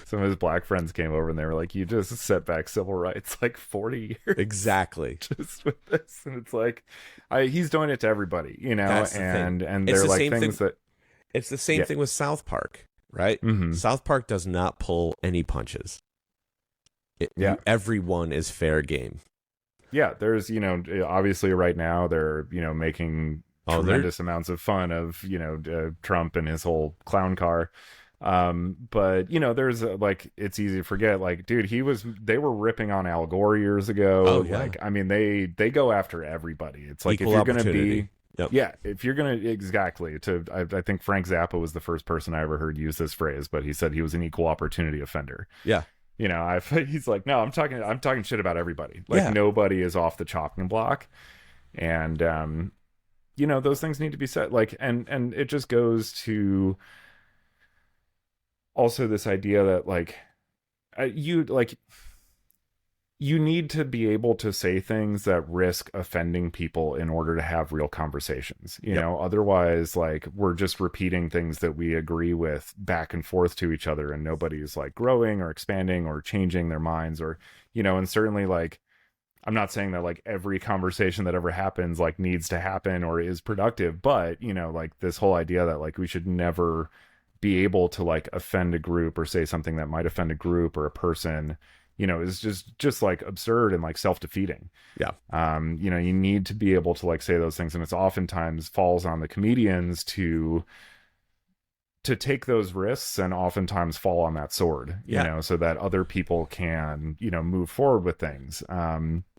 some of his black friends came over and they were like, "You just set back civil rights like 40 years." Exactly. Just with this, and it's like, he's doing it to everybody, you know. That's the and thing. and It's they're the like same things thing. that It's the same thing with South Park, right? Mhm. South Park does not pull any punches. Everyone is fair game. Yeah, there's, you know, obviously right now they're, you know, making tremendous amounts of fun of, you know, Trump and his whole clown car. But, you know, there's like, it's easy to forget, like, dude, they were ripping on Al Gore years ago. Oh, yeah. Like, I mean, they go after everybody. It's like, Equal if you're going to opportunity. be, Yep. yeah, if you're going to, exactly, I think Frank Zappa was the first person I ever heard use this phrase, but he said he was an equal opportunity offender. Yeah. You know, he's like, no, I'm talking shit about everybody. Like, nobody is off the chopping block. And, you know, those things need to be said. Like, and it just goes to also this idea that, like, you need to be able to say things that risk offending people in order to have real conversations, you know. Otherwise, like, we're just repeating things that we agree with back and forth to each other, and nobody's like growing or expanding or changing their minds, or, you know. And certainly, like, I'm not saying that like every conversation that ever happens like needs to happen or is productive, but, you know, like this whole idea that like we should never be able to like offend a group or say something that might offend a group or a person, you know, is just like absurd and like self-defeating. Yeah. You know, you need to be able to like say those things, and it's oftentimes falls on the comedians to take those risks and oftentimes fall on that sword, you know, so that other people can, you know, move forward with things.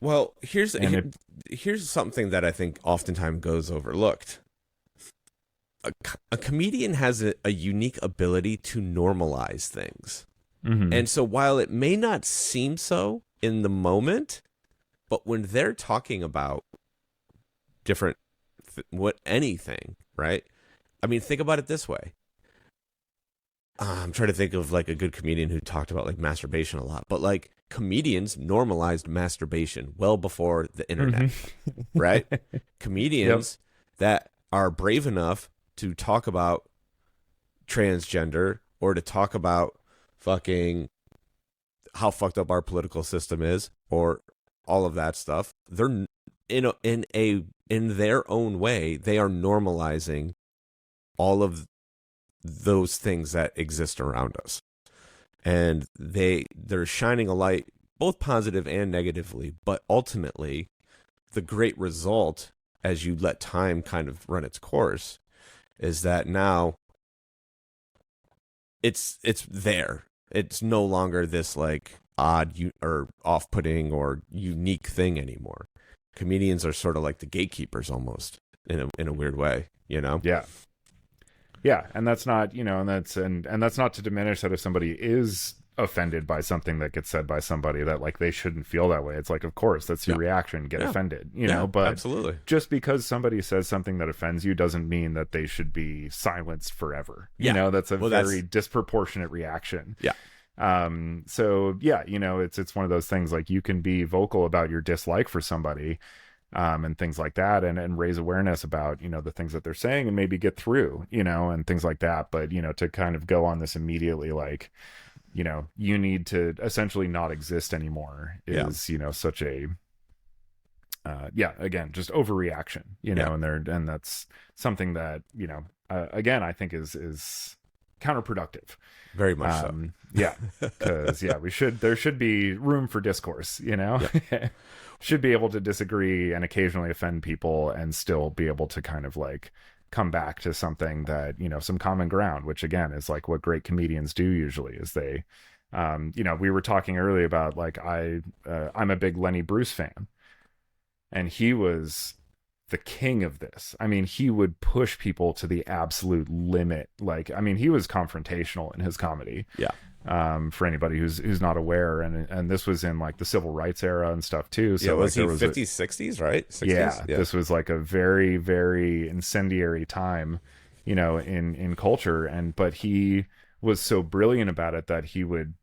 Well, here's something that I think oftentimes goes overlooked. A comedian has a unique ability to normalize things. Mm-hmm. And so while it may not seem so in the moment, but when they're talking about different, anything, right? I mean, think about it this way. I'm trying to think of like a good comedian who talked about like masturbation a lot, but like comedians normalized masturbation well before the internet, right? Comedians that are brave enough to talk about transgender or to talk about fucking how fucked up our political system is or all of that stuff. They're in their own way, they are normalizing all of those things that exist around us, and they're shining a light both positive and negatively. But ultimately, the great result, as you let time kind of run its course, is that now it's there. It's no longer this like odd or off-putting or unique thing anymore. Comedians are sort of like the gatekeepers almost in a weird way, you know? Yeah, and that's not, you know, and that's not to diminish that if somebody is offended by something that gets said by somebody, that like they shouldn't feel that way. It's like, of course, that's your reaction, get offended, you know, but absolutely. Just because somebody says something that offends you doesn't mean that they should be silenced forever. You know, that's a very disproportionate reaction. So yeah, you know, it's one of those things, like you can be vocal about your dislike for somebody, and things like that, and raise awareness about, you know, the things that they're saying and maybe get through, you know, and things like that. But, you know, to kind of go on this immediately, like, you know, you need to essentially not exist anymore is, you know, such a, again, just overreaction, you know, and that's something that, you know, again, I think is counterproductive. Very much so. Yeah, because there should be room for discourse, you know. Should be able to disagree and occasionally offend people and still be able to kind of like come back to something that, you know, some common ground, which again is like what great comedians do usually, is they, you know, we were talking earlier about like I'm a big Lenny Bruce fan, and he was the king of this. I mean, he would push people to the absolute limit. Like, I mean, he was confrontational in his comedy. For anybody who's not aware, and this was in like the civil rights era and stuff too. So was like, he 50s, 60s, right? 60s? Yeah, this was like a very, very incendiary time, in culture. But he was so brilliant about it that he would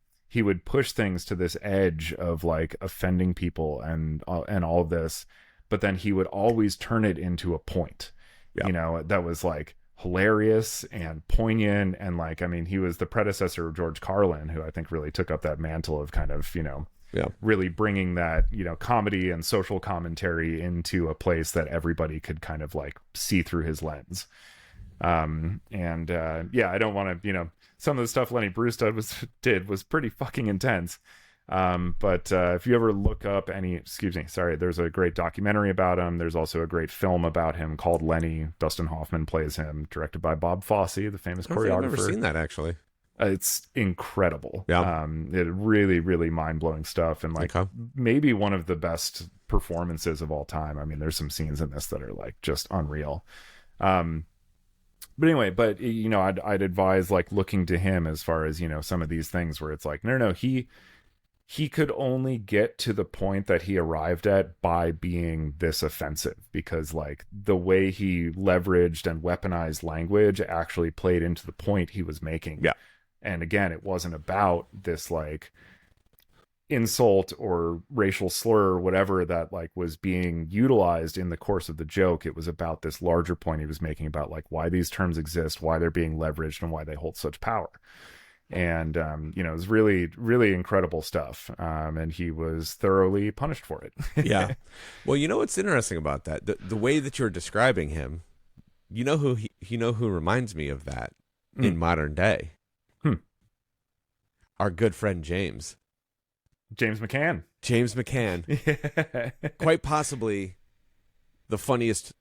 push things to this edge of like offending people and all of this, but then he would always turn it into a point, that was like hilarious and poignant. And like, I mean, he was the predecessor of George Carlin, who I think really took up that mantle of kind of, really bringing that, comedy and social commentary into a place that everybody could kind of like see through his lens. I don't want to, some of the stuff Lenny Bruce did was pretty fucking intense. But if you ever look up there's a great documentary about him. There's also a great film about him called Lenny. Dustin Hoffman plays him, directed by Bob Fosse, the famous choreographer. I've never seen that, actually. It's incredible. Yeah. It really, really mind-blowing stuff, and like maybe one of the best performances of all time. I mean, there's some scenes in this that are like just unreal. But anyway, I'd advise like looking to him as far as, some of these things where it's like, no, he could only get to the point that he arrived at by being this offensive, because like the way he leveraged and weaponized language actually played into the point he was making. Yeah. And again, it wasn't about this like insult or racial slur or whatever that like was being utilized in the course of the joke. It was about this larger point he was making about like why these terms exist, why they're being leveraged, and why they hold such power. And it was really, really incredible stuff. And he was thoroughly punished for it. Yeah. Well, what's interesting about that? The way that you're describing him, who reminds me of that in modern day? Our good friend James McCann. James McCann. Quite possibly the funniest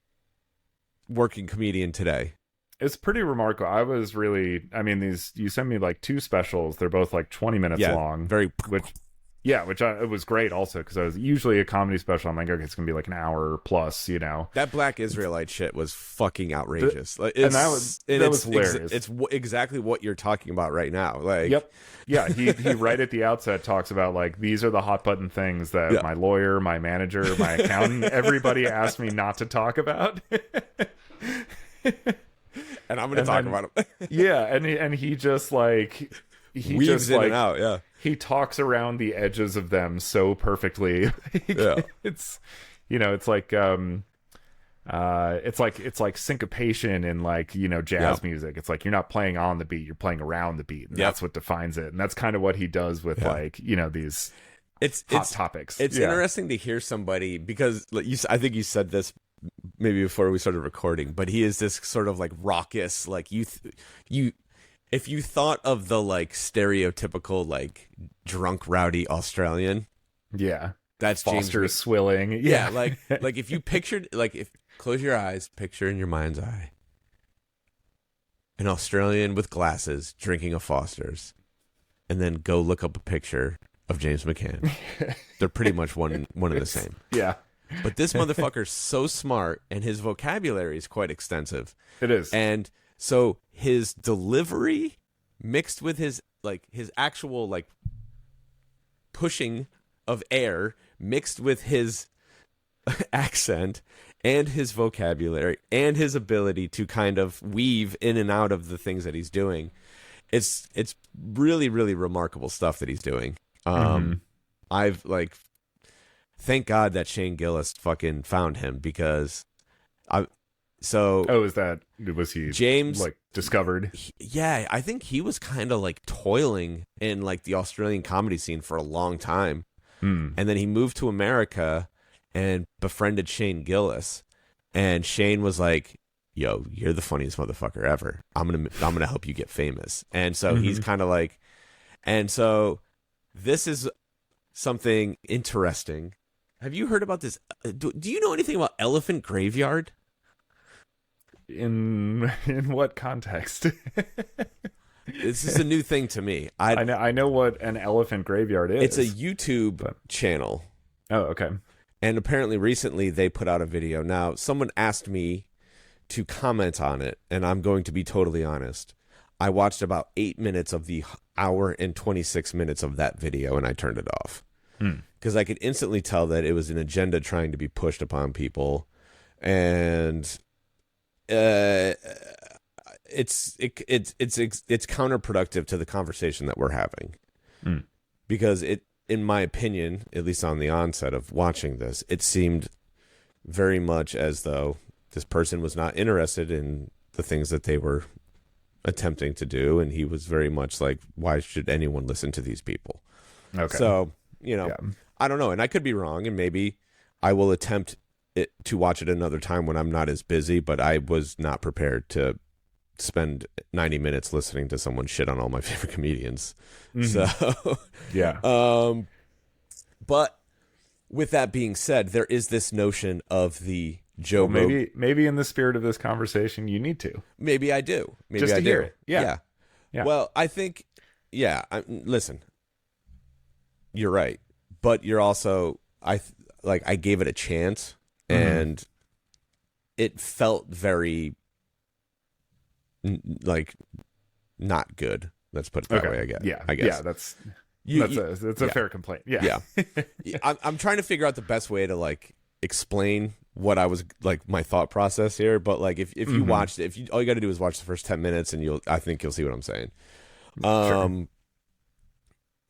working comedian today. It's pretty remarkable. You sent me like 2 specials. They're both like 20 minutes long. It was great also, because I was usually a comedy special. I'm like, okay, it's going to be like an hour plus, That Black Israelite shit was fucking outrageous. That was hilarious. It's exactly what you're talking about right now. Like, yep. Yeah, he right at the outset talks about like, these are the hot button things that my lawyer, my manager, my accountant, everybody asked me not to talk about. And I'm going to talk about him. Yeah, and he just like... He weaves just, in like, and out, yeah. He talks around the edges of them so perfectly. Yeah. It's like syncopation in like, jazz music. It's like you're not playing on the beat, you're playing around the beat. And that's what defines it. And that's kind of what he does with like, these hot topics. It's interesting to hear somebody, because I think you said this maybe before we started recording, but he is this sort of like raucous, like if you thought of the like stereotypical like drunk rowdy Australian, that's Foster James swilling, like if you pictured, like, if close your eyes, picture in your mind's eye an Australian with glasses drinking a Foster's, and then go look up a picture of James McCann. They're pretty much one and the same. Yeah. But this motherfucker's so smart, and his vocabulary is quite extensive. It is. And so his delivery mixed with his actual like pushing of air mixed with his accent and his vocabulary and his ability to kind of weave in and out of the things that he's doing. It's really, really remarkable stuff that he's doing. I've like, thank God that Shane Gillis fucking found him, because was he James like discovered? I think he was kind of like toiling in like the Australian comedy scene for a long time. And then he moved to America and befriended Shane Gillis, and Shane was like, yo, you're the funniest motherfucker ever. I'm gonna help you get famous. And so he's kind of like, and so this is something interesting. Have you heard about this? Do you know anything about Elephant Graveyard? In what context? This is a new thing to me. I know what an elephant graveyard is. It's a YouTube channel. Oh, okay. And apparently recently they put out a video. Now, someone asked me to comment on it, and I'm going to be totally honest. I watched about 8 minutes of the hour and 26 minutes of that video, and I turned it off. Because I could instantly tell that it was an agenda trying to be pushed upon people. And it's counterproductive to the conversation that we're having. Because in my opinion, at least on the onset of watching this, it seemed very much as though this person was not interested in the things that they were attempting to do, and he was very much like, why should anyone listen to these people? Okay. So, I don't know, and I could be wrong, and maybe I will attempt to watch it another time when I'm not as busy, but I was not prepared to spend 90 minutes listening to someone shit on all my favorite comedians. So yeah. But with that being said, there is this notion of the Joe maybe in the spirit of this conversation you need to. Maybe I do. Maybe just to I do. hear it. Yeah. Well, I think listen, you're right, but you're also I gave it a chance, and it felt very not good. Let's put it that way. I guess. Yeah, that's a fair complaint. Yeah. I'm trying to figure out the best way to explain what I was my thought process here. But if you watched it, all you got to do is watch the first 10 minutes, and I think you'll see what I'm saying. Sure.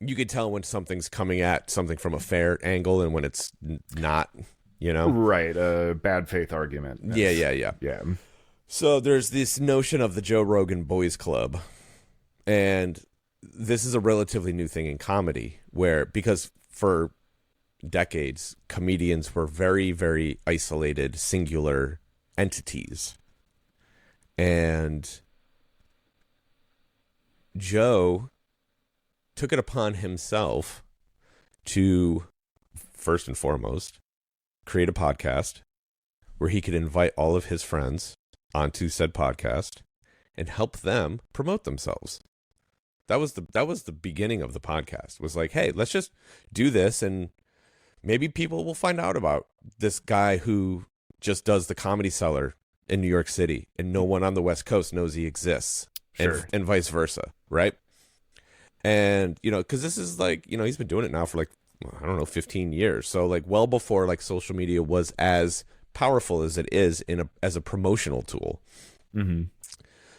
You could tell when something's coming at something from a fair angle and when it's not. Right? A bad faith argument. Yeah. So there's this notion of the Joe Rogan Boys Club, and this is a relatively new thing in comedy, because for decades, comedians were very, very isolated, singular entities. And Joe took it upon himself to, first and foremost, create a podcast where he could invite all of his friends onto said podcast and help them promote themselves. That was the beginning of the podcast. Was like, hey, let's just do this, and maybe people will find out about this guy who just does the Comedy Cellar in New York City, and no one on the West Coast knows he exists, sure. and vice versa, right? And because this is he's been doing it now for 15 years, so well before social media was as powerful as it is as a promotional tool.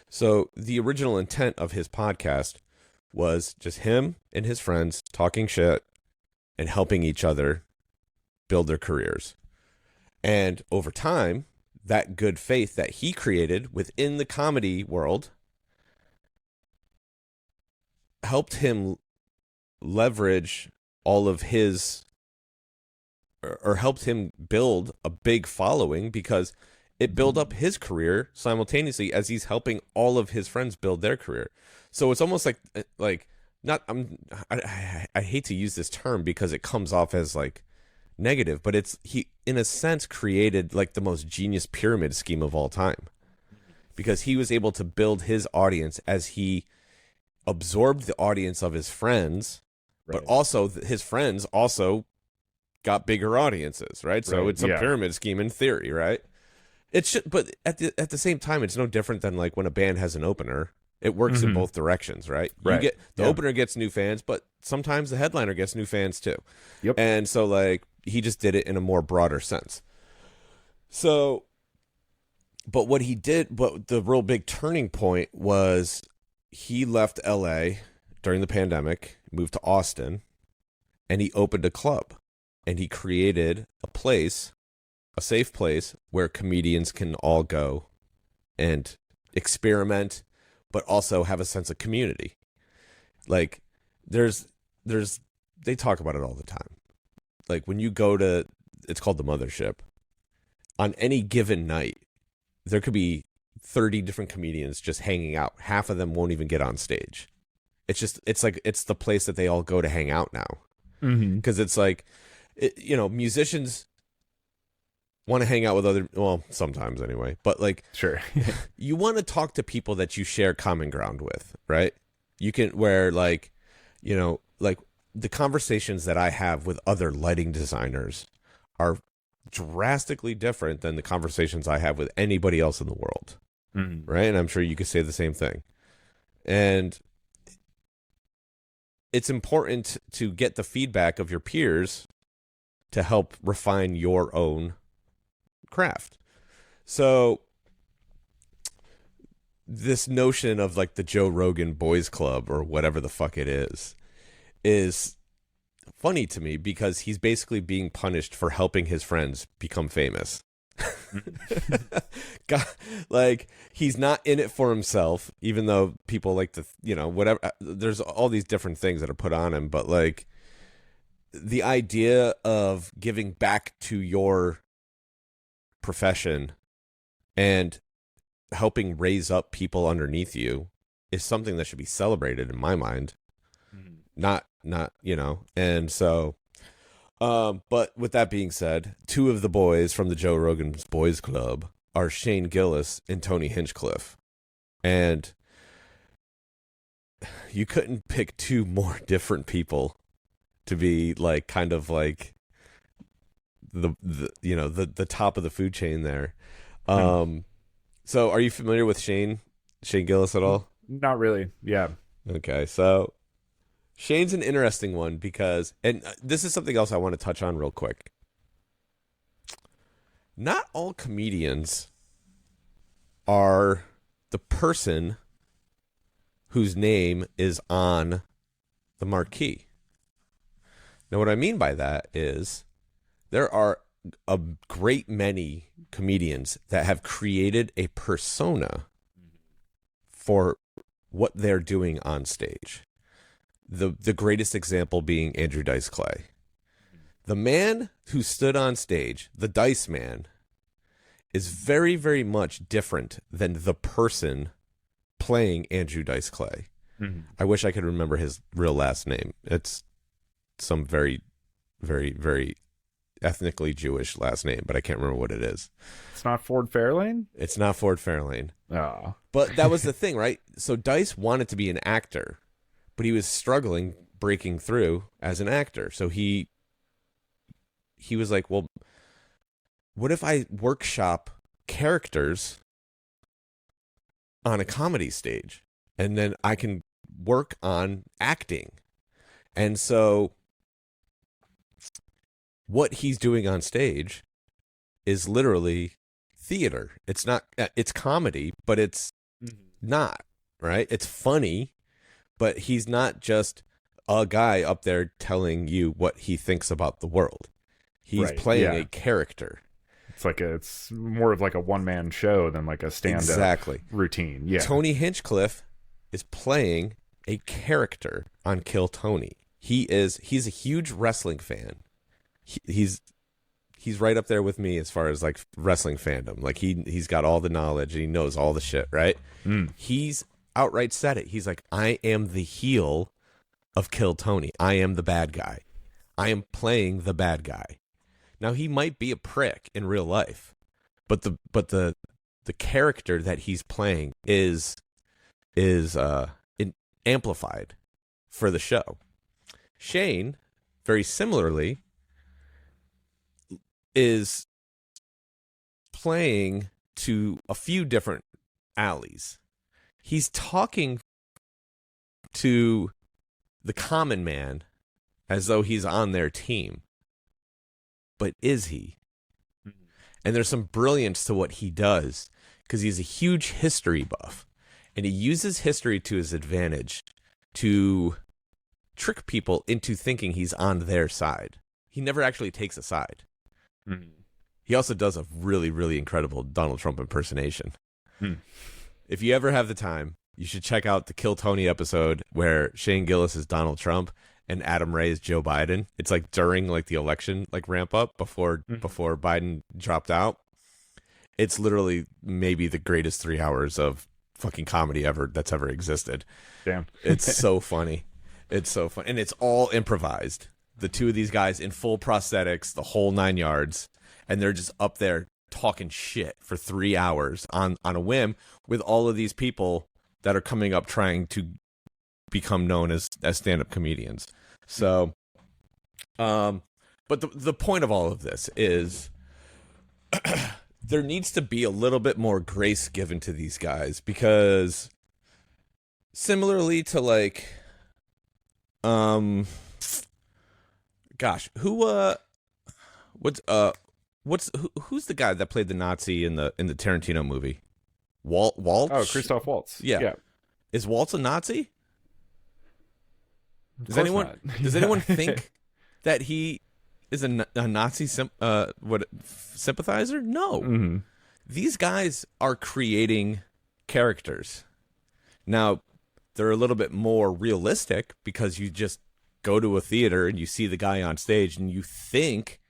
So the original intent of his podcast was just him and his friends talking shit and helping each other build their careers. And over time, that good faith that he created within the comedy world helped him leverage all of his, or helped him build a big following, because it built up his career simultaneously as he's helping all of his friends build their career. So it's almost I hate to use this term because it comes off as negative, but he in a sense created the most genius pyramid scheme of all time, because he was able to build his audience as he absorbed the audience of his friends, but also his friends also got bigger audiences, right? So it's a pyramid scheme in theory, right? It should, but at the same time, it's no different than when a band has an opener. It works in both directions, right? Right. You get the opener gets new fans, but sometimes the headliner gets new fans too. Yep. And so he just did it in a more broader sense. So, but what he did, but the real big turning point was he left LA during the pandemic, moved to Austin, and he opened a club, and he created a safe place where comedians can all go and experiment, but also have a sense of community. They talk about it all the time. When you go to, it's called the Mothership. On any given night, there could be 30 different comedians just hanging out. Half of them won't even get on stage. It's the place that they all go to hang out now. Because it's musicians want to hang out with sometimes anyway, but sure. you want to talk to people that you share common ground with, right? You can, where the conversations that I have with other lighting designers are drastically different than the conversations I have with anybody else in the world, right? And I'm sure you could say the same thing. And it's important to get the feedback of your peers to help refine your own craft. So this notion of like the Joe Rogan Boys Club or whatever the fuck it is funny to me because he's basically being punished for helping his friends become famous. God, like, he's not in it for himself, even though people like to, whatever. There's all these different things that are put on him, but like the idea of giving back to your profession and helping raise up people underneath you is something that should be celebrated in my mind. Not, and so, but with that being said, two of the boys from the Joe Rogan's Boys Club are Shane Gillis and Tony Hinchcliffe. And you couldn't pick two more different people to be like, kind of like the top of the food chain there. So are you familiar with Shane Gillis at all? Not really. Yeah. Okay. So Shane's an interesting one because, and this is something else I want to touch on real quick. Not all comedians are the person whose name is on the marquee. Now, what I mean by that is there are a great many comedians that have created a persona for what they're doing on stage. The greatest example being Andrew Dice Clay. The man who stood on stage, the Dice Man, is very, very much different than the person playing Andrew Dice Clay. I wish I could remember his real last name. It's some very, very, very ethnically Jewish last name, but I can't remember what it is. It's not Ford Fairlane? It's not Ford Fairlane. Oh. But that was the thing, right? So Dice wanted to be an actor, but he was struggling breaking through as an actor. So he was like, well, what if I workshop characters on a comedy stage and then I can work on acting? And so what he's doing on stage is literally theater. It's not, it's comedy, but it's not, right? It's funny, but he's not just a guy up there telling you what he thinks about the world. He's playing a character. It's more of like a one-man show than like a stand-up routine. Yeah. Tony Hinchcliffe is playing a character on Kill Tony. He's a huge wrestling fan. He's right up there with me as far as like wrestling fandom. Like he's got all the knowledge and he knows all the shit, right? He's outright said it. He's like, I am the heel of Kill Tony. I am the bad guy. I am playing the bad guy. Now he might be a prick in real life, but the character that he's playing is amplified for the show. Shane, very similarly, is playing to a few different alleys. He's talking to the common man as though he's on their team. But is he? And there's some brilliance to what he does because he's a huge history buff. And he uses history to his advantage to trick people into thinking he's on their side. He never actually takes a side. He also does a really, really incredible Donald Trump impersonation. If you ever have the time, you should check out the Kill Tony episode where Shane Gillis is Donald Trump and Adam Ray is Joe Biden. It's like during like the election like ramp up before Biden dropped out. It's literally maybe the greatest 3 hours of fucking comedy that's ever existed. Damn. It's so funny. It's so fun. And it's all improvised. The two of these guys in full prosthetics, the whole 9 yards, and they're just up there talking shit for 3 hours on a whim with all of these people that are coming up trying to become known as stand-up comedians. So, but the point of all of this is there needs to be a little bit more grace given to these guys because similarly to like, um, gosh, who's the guy that played the Nazi in the Tarantino movie? Waltz? Oh, Christoph Waltz. Yeah. Yeah. Is Waltz a Nazi? Of Does course anyone not. does anyone think that he is a Nazi sympathizer? No. Mm-hmm. These guys are creating characters. Now, they're a little bit more realistic because you just go to a theater and you see the guy on stage and you think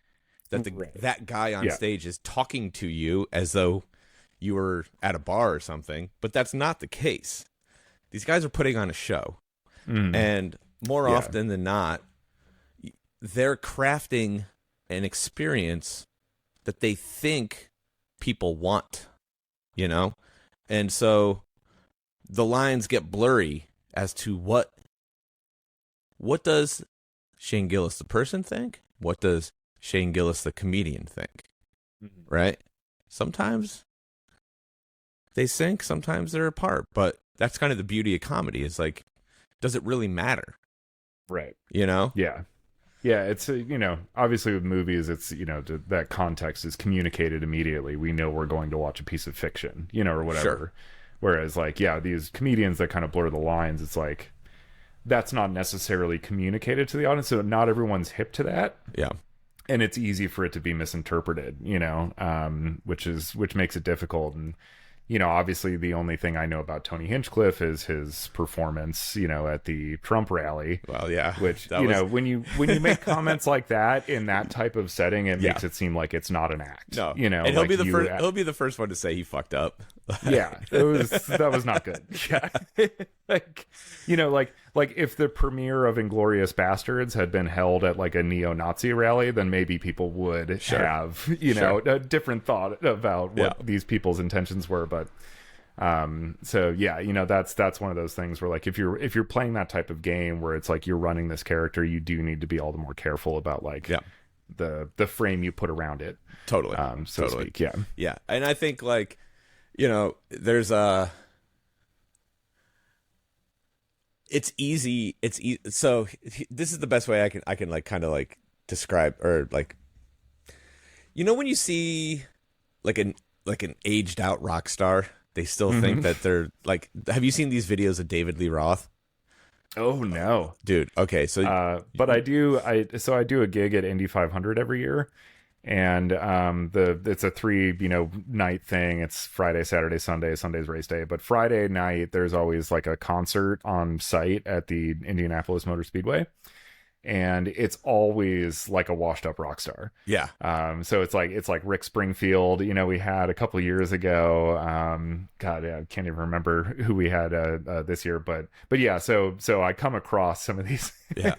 that that guy on stage is talking to you as though you were at a bar or something, but that's not the case. These guys are putting on a show. And more often than not, they're crafting an experience that they think people want, you know? And so the lines get blurry as to what does Shane Gillis the person think? What does Shane Gillis the comedian think? Right? Sometimes they sync, sometimes they're apart, but that's kind of the beauty of comedy is like, does it really matter? Right. You know? Yeah. Yeah, it's obviously with movies, it's that context is communicated immediately. We know we're going to watch a piece of fiction, or whatever. Sure. Whereas, like, these comedians that kind of blur the lines, it's like that's not necessarily communicated to the audience, so not everyone's hip to that. Yeah, and it's easy for it to be misinterpreted, which makes it difficult. And obviously the only thing I know about Tony Hinchcliffe is his performance, at the Trump rally. Well, yeah. Which, when you make comments like that in that type of setting, it makes it seem like it's not an act. No. And he'll be the first one to say he fucked up. Yeah. That was not good. Yeah. like if the premiere of Inglourious Bastards had been held at like a neo-Nazi rally, then maybe people would have, a different thought about what these people's intentions were. But that's one of those things where like if you're playing that type of game where it's like you're running this character, you do need to be all the more careful about like the frame you put around it. Totally. So to speak. Yeah. Yeah. And I think like, there's it's easy. So this is the best way I can like kind of like describe or like, when you see like an aged out rock star, they still think that they're like, have you seen these videos of David Lee Roth? Oh no, dude. Okay. So, but I do a gig at Indy 500 every year. And it's a 3 night thing. It's Friday, Saturday, Sunday. Sunday's race day, but Friday night there's always like a concert on site at the Indianapolis Motor Speedway, and it's always like a washed up rock star. Yeah. So it's like Rick Springfield. We had a couple of years ago. God, I can't even remember who we had this year, but yeah. So I come across some of these. Yeah.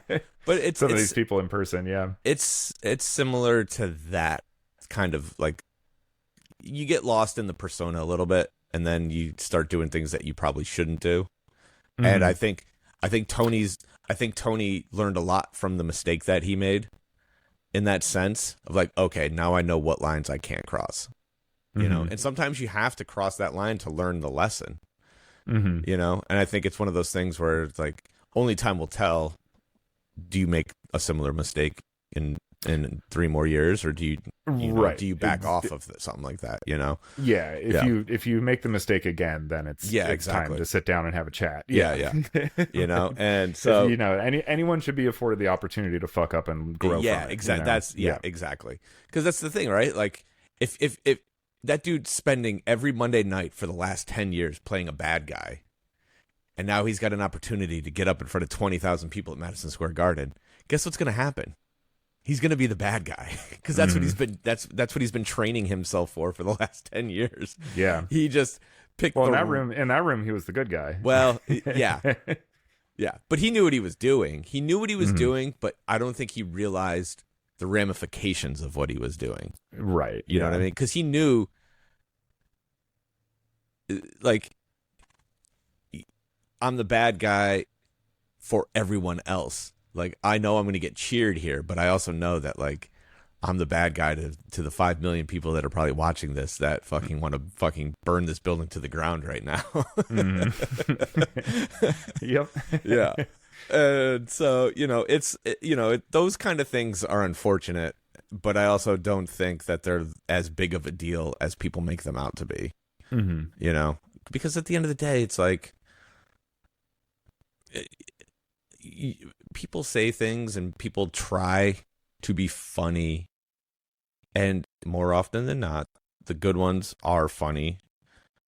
But it's some of these people in person. Yeah. It's similar to that kind of like you get lost in the persona a little bit, and then you start doing things that you probably shouldn't do. And I think Tony learned a lot from the mistake that he made in that sense of like, okay, now I know what lines I can't cross, and sometimes you have to cross that line to learn the lesson, and I think it's one of those things where it's like only time will tell. Do you make a similar mistake in 3 more years, or do you do you back off of something like that? Yeah. If you make the mistake again, then it's time to sit down and have a chat. Yeah. And so anyone should be afforded the opportunity to fuck up and grow. Yeah, from it, exactly. Exactly. Because that's the thing, right? Like if that dude's spending every Monday night for the last 10 years playing a bad guy, and now he's got an opportunity to get up in front of 20,000 people at Madison Square Garden. Guess what's going to happen? He's going to be the bad guy because that's what he's been. That's what he's been training himself for the last 10 years. Yeah, he just picked. Well, in that room, he was the good guy. Well, yeah, but he knew what he was doing. He knew what he was doing, but I don't think he realized the ramifications of what he was doing. Right. You know what I mean? Because he knew, like, I'm the bad guy for everyone else. Like, I know I'm going to get cheered here, but I also know that, like, I'm the bad guy to the 5 million people that are probably watching this that fucking want to fucking burn this building to the ground right now. Mm. Yep. Yeah. And so, those kind of things are unfortunate, but I also don't think that they're as big of a deal as people make them out to be. Mm-hmm. Because at the end of the day, it's like people say things and people try to be funny, and more often than not, the good ones are funny,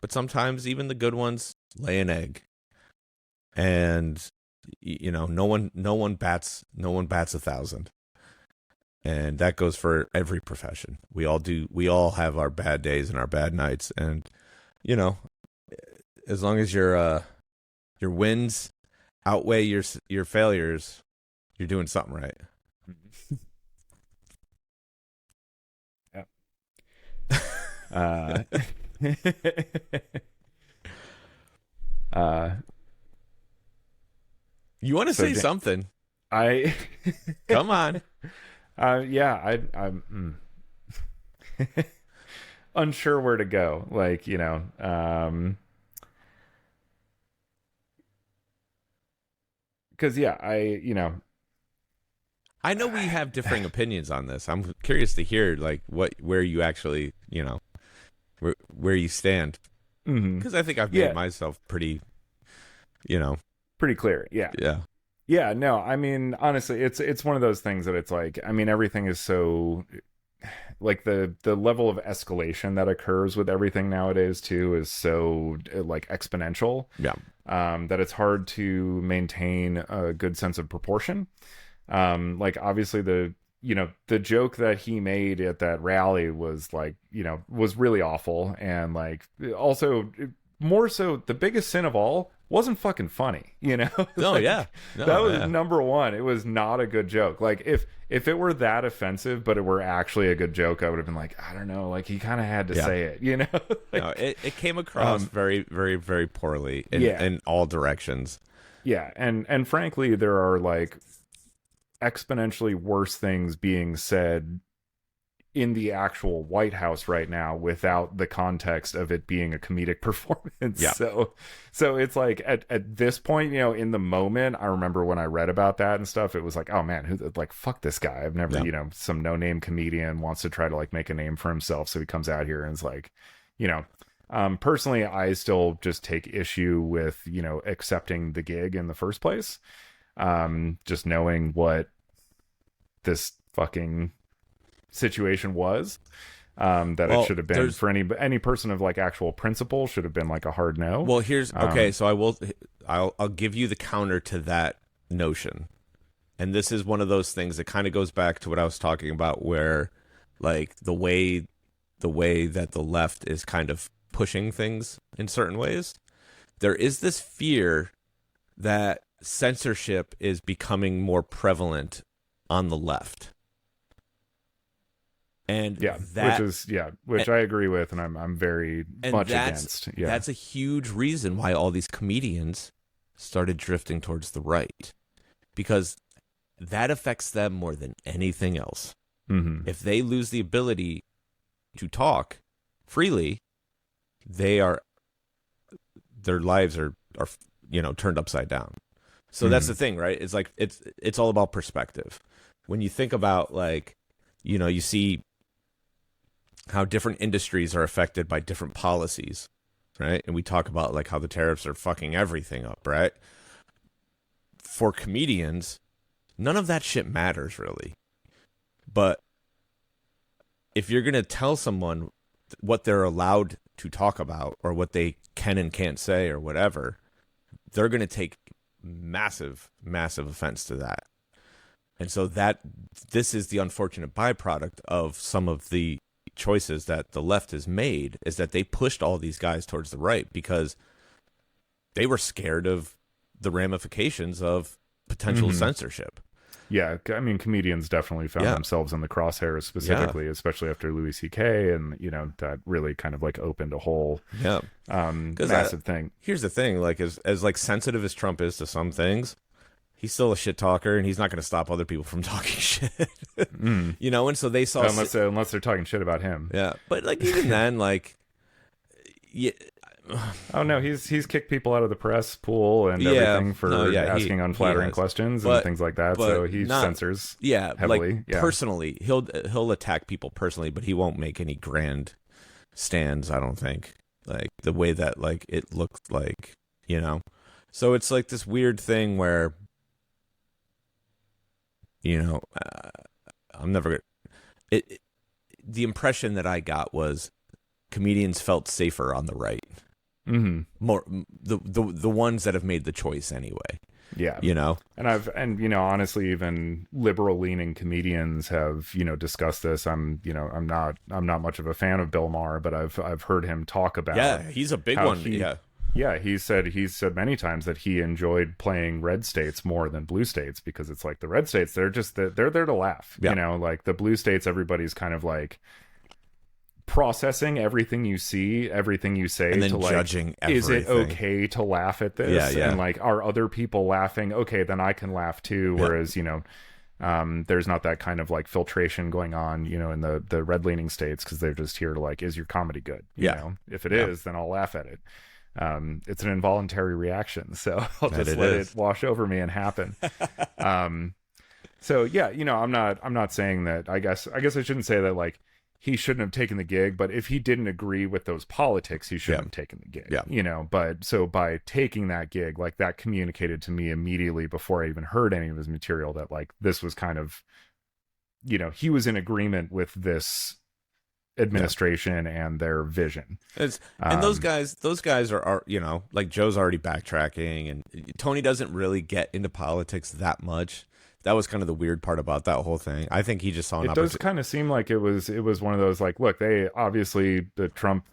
but sometimes even the good ones lay an egg, and no one bats 1,000, and that goes for every profession. We all have our bad days and our bad nights, and as long as your wins outweigh your failures, you're doing something right. Yeah. You want to say something? I Come on. Yeah, I'm unsure where to go. Like, because I know we have differing opinions on this. I'm curious to hear like where you actually, where you stand. Because I think I've made myself pretty clear. Yeah. Yeah. Yeah, no, I mean, honestly, it's one of those things that it's like, I mean, everything is so, like, the level of escalation that occurs with everything nowadays too is so like exponential. Yeah. That it's hard to maintain a good sense of proportion. Like, obviously the joke that he made at that rally was like, was really awful, and like also more so the biggest sin of all wasn't fucking funny, Oh, like, yeah. No, that was number one. It was not a good joke. Like, if it were that offensive, but it were actually a good joke, I would have been like, I don't know, like, he kind of had to say it, like, no, it came across very, very, very poorly in all directions. Yeah, and frankly, there are like exponentially worse things being said in the actual White House right now without the context of it being a comedic performance. Yeah. So it's like at this point, in the moment, I remember when I read about that and stuff, it was like, oh man, fuck this guy. I've never, some no-name comedian wants to try to like make a name for himself. So he comes out here and is like, personally, I still just take issue with, accepting the gig in the first place. Just knowing what this fucking situation was, it should have been for any person of like actual principle should have been like a hard no. Well, here's okay. So I'll give you the counter to that notion, and this is one of those things that kind of goes back to what I was talking about, where like the way that the left is kind of pushing things in certain ways. There is this fear that censorship is becoming more prevalent on the left. And which I agree with, and I'm very much against. Yeah, that's a huge reason why all these comedians started drifting towards the right, because that affects them more than anything else. Mm-hmm. If they lose the ability to talk freely, their lives are turned upside down. So that's the thing, right? It's like it's all about perspective. When you think about like, you see how different industries are affected by different policies, right? And we talk about like how the tariffs are fucking everything up, right? For comedians, none of that shit matters really. But if you're going to tell someone what they're allowed to talk about or what they can and can't say or whatever, they're going to take massive, massive offense to that. And so this is the unfortunate byproduct of some of the choices that the left has made, is that they pushed all these guys towards the right because they were scared of the ramifications of potential censorship. Yeah, I mean, comedians definitely found themselves in the crosshairs specifically, especially after Louis C.K. And, that really kind of like opened a whole massive thing. Here's the thing, like as like sensitive as Trump is to some things, he's still a shit talker, and he's not going to stop other people from talking shit. You know, and so they saw unless they're talking shit about him. Yeah, but like even then, like, yeah. Oh no, he's kicked people out of the press pool and everything for asking unflattering questions and things like that. So he censors heavily. Like, personally, he'll attack people personally, but he won't make any grand stands, I don't think. Like the way that like it looked like, you know. So it's like this weird thing where, you know, I'm never gonna. The impression that I got was comedians felt safer on the right. More the ones that have made the choice anyway. Yeah, you know, and you know, honestly, even liberal leaning comedians have, you know, discussed this. I'm not much of a fan of Bill Maher, but I've heard him talk about. He's a big one. He said many times that he enjoyed playing red states more than blue states because it's like the red states, they're there to laugh. You know, like the blue states, everybody's kind of like processing everything you see, everything you say, and then to like, judging everything. Is it okay to laugh at this? And like, are other people laughing? Okay, then I can laugh too. Whereas, you know, there's not that kind of like filtration going on, you know, in the red leaning states, because they're just here to like, is your comedy good? You know, if it is, then I'll laugh at it. It's an involuntary reaction, so I'll just let it wash over me and happen. So yeah, you know, I'm not saying that. I guess I shouldn't say that like he shouldn't have taken the gig, but if he didn't agree with those politics, he shouldn't have taken the gig. You know, but so by taking that gig, like that communicated to me immediately before I even heard any of his material that like this was kind of, you know, he was in agreement with this administration and their vision. And those guys are, you know, like Joe's already backtracking, and Tony doesn't really get into politics that much. That was kind of the weird part about that whole thing. I think he just saw an opportunity. It does kind of seem like it was one of those like, look, they obviously, the Trump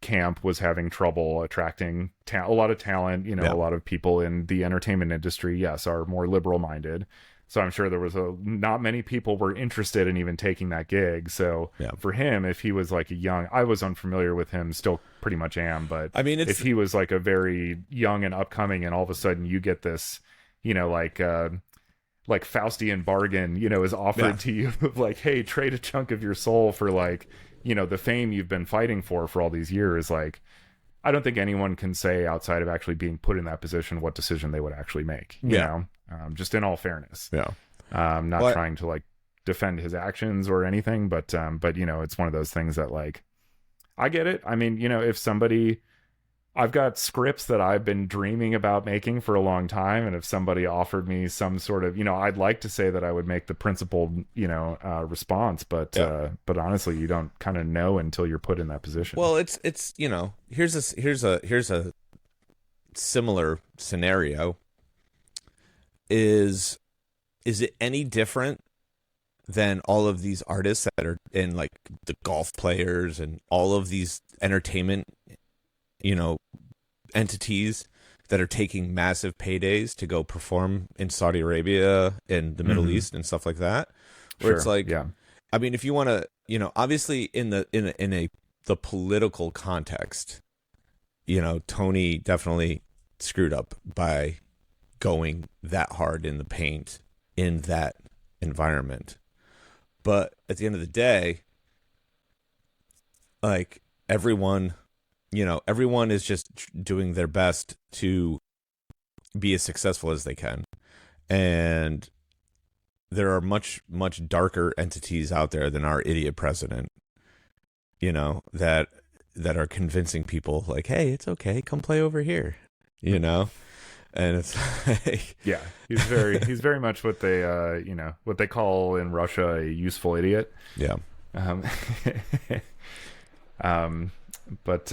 camp was having trouble attracting a lot of talent, you know, a lot of people in the entertainment industry, yes, are more liberal minded. So I'm sure there was not many people were interested in even taking that gig. So for him, if he was like I was unfamiliar with him, still pretty much am, but I mean, if he was like a very young and upcoming, and all of a sudden you get this, you know, like Faustian bargain, you know, is offered to you of like, hey, trade a chunk of your soul for like, you know, the fame you've been fighting for all these years. Like, I don't think anyone can say outside of actually being put in that position what decision they would actually make, you know, just in all fairness. Not trying to like defend his actions or anything, but you know, it's one of those things that like, I get it. I mean, you know, if somebody, I've got scripts that I've been dreaming about making for a long time, and if somebody offered me some sort of, you know, I'd like to say that I would make the principled, you know, response, but honestly, you don't kind of know until you're put in that position. Well, it's you know, here's a similar scenario. Is it any different than all of these artists that are in, like, the golf players and all of these entertainment, you know, entities that are taking massive paydays to go perform in Saudi Arabia and the Middle East and stuff like that, where it's like, I mean, if you want to, you know, obviously in the political context, you know, Tony definitely screwed up by going that hard in the paint in that environment. But at the end of the day, like, everyone is just doing their best to be as successful as they can. And there are much, much darker entities out there than our idiot president, you know, that are convincing people like, hey, it's okay, come play over here, you know? And it's like, yeah, he's very much what they, you know, what they call in Russia a useful idiot. Yeah. But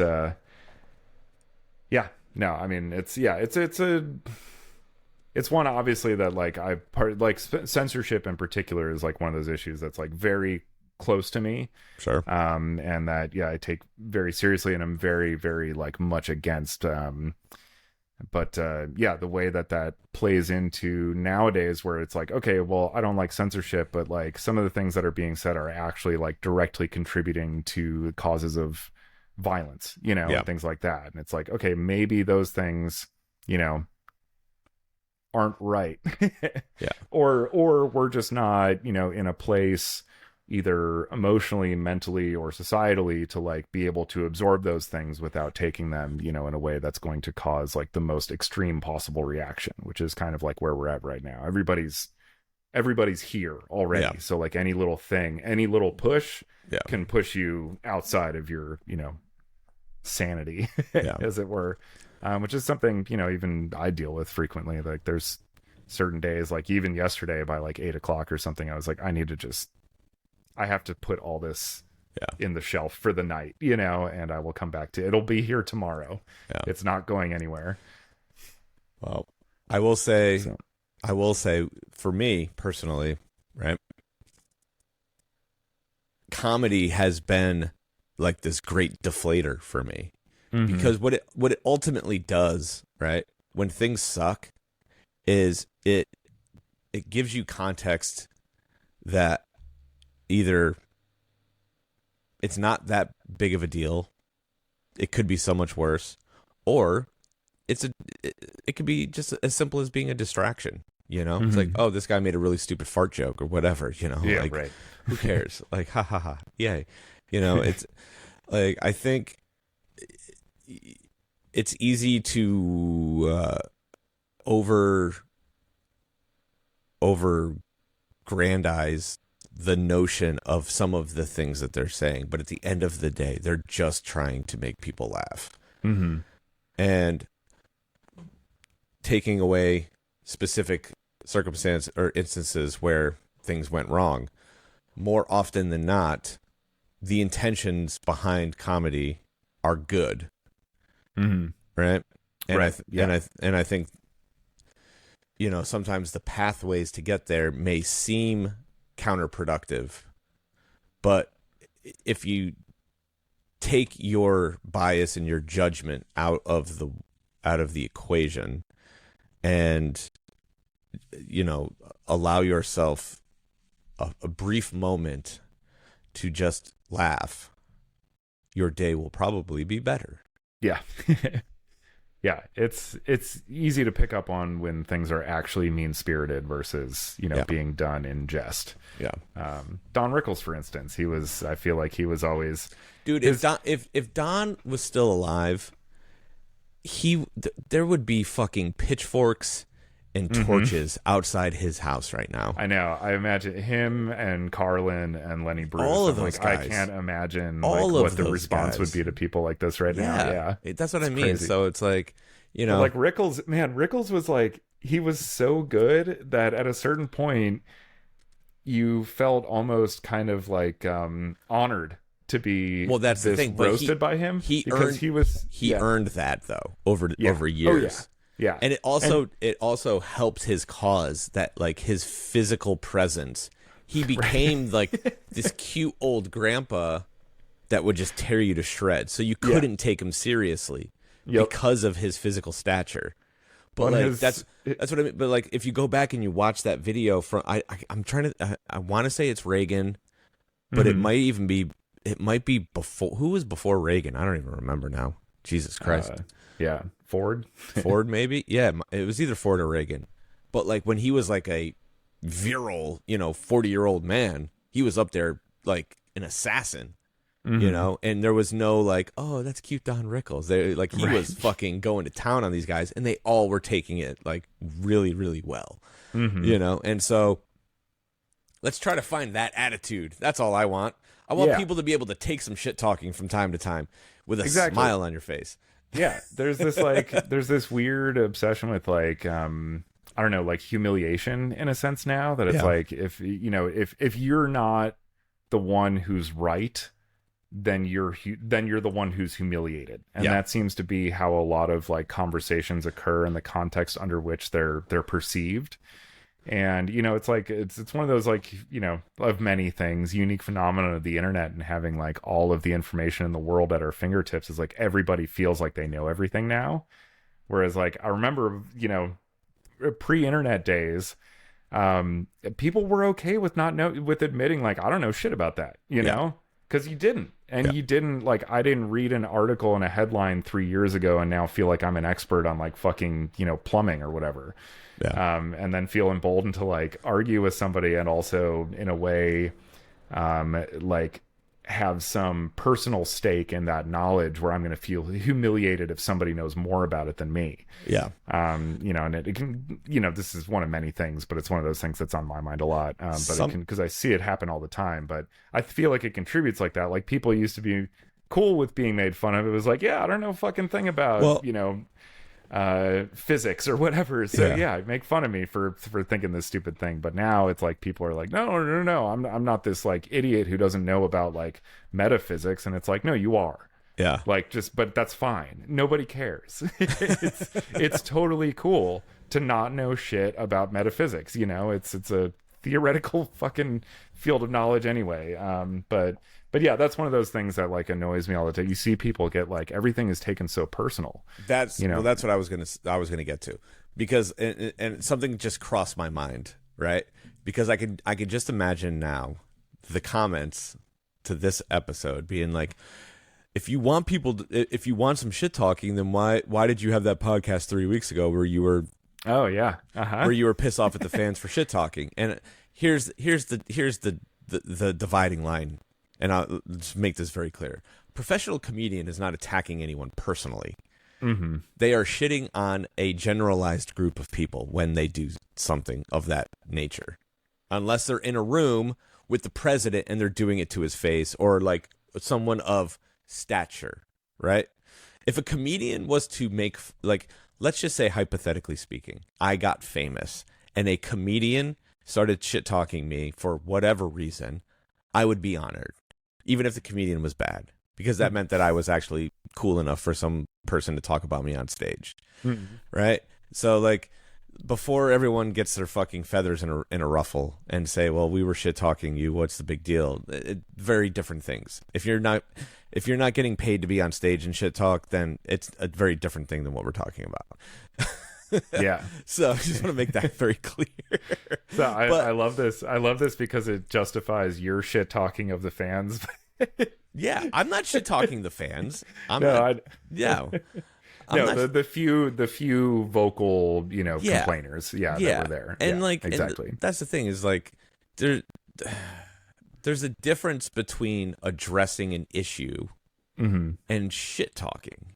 yeah, no, I mean, it's one, obviously, that like censorship in particular is like one of those issues that's like very close to me. Sure. And that, I take very seriously, and I'm very, very like much against, but the way that plays into nowadays, where it's like, okay, well, I don't like censorship, but like some of the things that are being said are actually like directly contributing to causes of violence, you know, and things like that. And it's like, okay, maybe those things, you know, aren't right. Yeah. Or we're just not, in a place either emotionally, mentally, or societally to like be able to absorb those things without taking them, in a way that's going to cause like the most extreme possible reaction, which is kind of like where we're at right now. Everybody's here already. Yeah. So like any little thing, any little push Yeah. can push you outside of your, sanity, Yeah. as it were. Which is something, even I deal with frequently. Like there's certain days, like even yesterday by like 8 o'clock or something, I was like, I have to put all this in the shelf for the night, and I will come back to it. It'll be here tomorrow. Yeah. It's not going anywhere. Well, I will say for me personally, right? Comedy has been like this great deflator for me. Mm-hmm. Because what it ultimately does, right, when things suck, is it gives you context that either it's not that big of a deal, it could be so much worse, or it could be just as simple as being a distraction. Mm-hmm. It's like, oh, this guy made a really stupid fart joke or whatever. Yeah, like, right. Who cares? Like, ha ha ha, yay. It's like I think it's easy to over-grandize the notion of some of the things that they're saying, but at the end of the day, they're just trying to make people laugh. Mm-hmm. And taking away specific circumstance or instances where things went wrong, more often than not, the intentions behind comedy are good. Mm-hmm. Right? And right. I think sometimes the pathways to get there may seem counterproductive, but if you take your bias and your judgment out of the equation and allow yourself a brief moment to just laugh, your day will probably be better. Yeah. Yeah, it's easy to pick up on when things are actually mean-spirited versus, being done in jest. Yeah. Don Rickles, for instance, I feel like he was always... Dude, if Don was still alive, there would be fucking pitchforks and torches outside his house right now. I know. I imagine him and Carlin and Lenny Bruce. All of those guys. I can't imagine what the response would be to people like this right now. Yeah, that's what I mean. Crazy. So it's like, But like Rickles, man, Rickles was like, he was so good that at a certain point, you felt almost kind of like honored to be that's the thing, roasted by him. He earned that though over years. Oh, yeah, and it also helped his cause that like his physical presence. He became like this cute old grandpa that would just tear you to shreds. So you couldn't take him seriously because of his physical stature. But that's what I mean. But like if you go back and you watch that video from I'm trying to I want to say it's Reagan, but it might be before. Who was before Reagan? I don't even remember now. Jesus Christ. Ford maybe. Yeah, it was either Ford or Reagan. But like when he was like a virile 40-year-old man, he was up there like an assassin. And there was no like, oh, that's cute Don Rickles. He was fucking going to town on these guys, and they all were taking it like really, really well. And so let's try to find that attitude. That's all I want. I want people to be able to take some shit talking from time to time with a smile on your face. Yeah, there's this weird obsession with like I don't know, like humiliation in a sense now, that it's like if you're not the one who's right, then you're the one who's humiliated. And that seems to be how a lot of like conversations occur in the context under which they're perceived. And it's like it's one of those like of many things, unique phenomenon of the internet, and having like all of the information in the world at our fingertips is like everybody feels like they know everything now. Whereas like I remember pre-internet days, people were okay with with admitting like I don't know shit about that, you know. Because you didn't. And you didn't, like, I didn't read an article and a headline 3 years ago and now feel like I'm an expert on, like, fucking, you know, plumbing or whatever. Yeah. And then feel emboldened to, like, argue with somebody and also, in a way, like, have some personal stake in that knowledge where I'm going to feel humiliated if somebody knows more about it than me. Yeah. You know, and it can, you know, this is one of many things, but it's one of those things that's on my mind a lot. But it can, because I see it happen all the time, but I feel like it contributes like that. Like, people used to be cool with being made fun of. It was like, yeah, I don't know a fucking thing about, you know, physics or whatever, so yeah, make fun of me for thinking this stupid thing. But now it's like people are like, no, I'm not this like idiot who doesn't know about like metaphysics. And it's like, no, you are. Yeah. Like, just, but that's fine, nobody cares. It's totally cool to not know shit about metaphysics, you know. It's a theoretical fucking field of knowledge anyway. But yeah, that's one of those things that like annoys me all the time. You see people get like, everything is taken so personal. That's, you know, well, that's what I was gonna get to, because and something just crossed my mind, right? Because I could just imagine now the comments to this episode being like, if you want if you want some shit talking, then why did you have that podcast 3 weeks ago where you were where you were pissed off at the fans for shit talking? And here's the dividing line. And I'll just make this very clear. A professional comedian is not attacking anyone personally. Mm-hmm. They are shitting on a generalized group of people when they do something of that nature. Unless they're in a room with the president and they're doing it to his face, or like someone of stature, right? If a comedian was to make, like, let's just say hypothetically speaking, I got famous and a comedian started shit-talking me for whatever reason, I would be honored. Even if the comedian was bad, because that meant that I was actually cool enough for some person to talk about me on stage, right? So, like, before everyone gets their fucking feathers in a ruffle and say, well, we were shit talking you, what's the big deal? Very different things. If you're not getting paid to be on stage and shit talk, then it's a very different thing than what we're talking about. Yeah. So I just want to make that very clear. So I love this. I love this because it justifies your shit talking of the fans. Yeah, I'm not shit talking the fans. The few vocal, you know, complainers, that were there. And exactly. And that's the thing, is like there's a difference between addressing an issue and shit talking.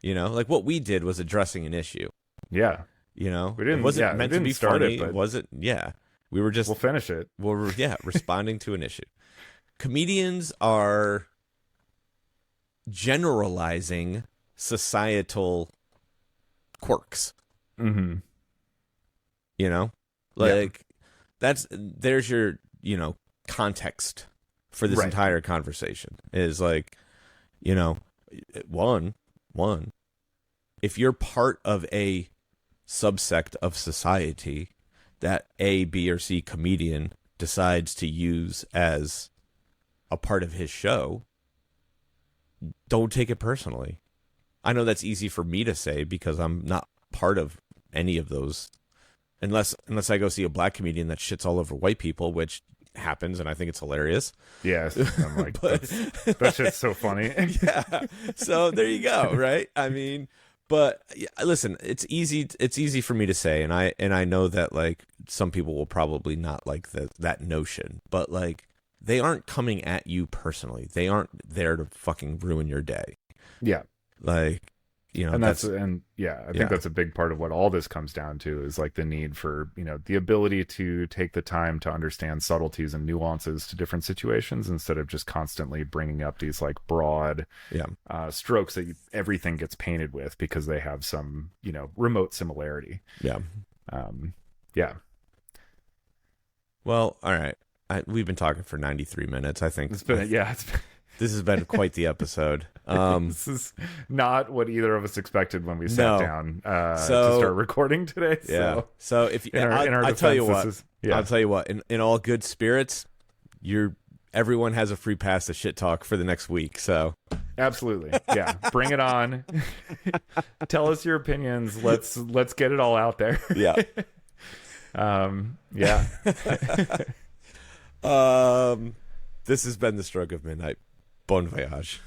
You know, like what we did was addressing an issue. Yeah. You know, we didn't, it wasn't meant to be funny. It wasn't. Yeah, we were just. We'll finish it. We're responding to an issue. Comedians are generalizing societal quirks. Mm-hmm. You know, like there's your, you know, context for this entire conversation is like, you know, one, if you're part of a subsect of society that A, B, or C comedian decides to use as a part of his show, don't take it personally. I know that's easy for me to say because I'm not part of any of those, unless I go see a black comedian that shits all over white people, which happens, and I think it's hilarious. Yes, I'm like, that shit's so funny. Yeah, so there you go, right? I mean, but listen, it's easy for me to say, and I know that like some people will probably not like that notion, but like they aren't coming at you personally. They aren't there to fucking ruin your day. Yeah, like, you know, and I think that's a big part of what all this comes down to, is like the need for, you know, the ability to take the time to understand subtleties and nuances to different situations instead of just constantly bringing up these like broad strokes that everything gets painted with because they have some, you know, remote similarity. Well, all right. We've been talking for 93 minutes. I think it's been this has been quite the episode. This is not what either of us expected when we sat down to start recording today. So if I'll tell you what, I'll tell you what. In all good spirits, everyone has a free pass to shit talk for the next week. So absolutely, yeah, bring it on. Tell us your opinions. Let's get it all out there. This has been The Stroke of Midnight. Bon voyage.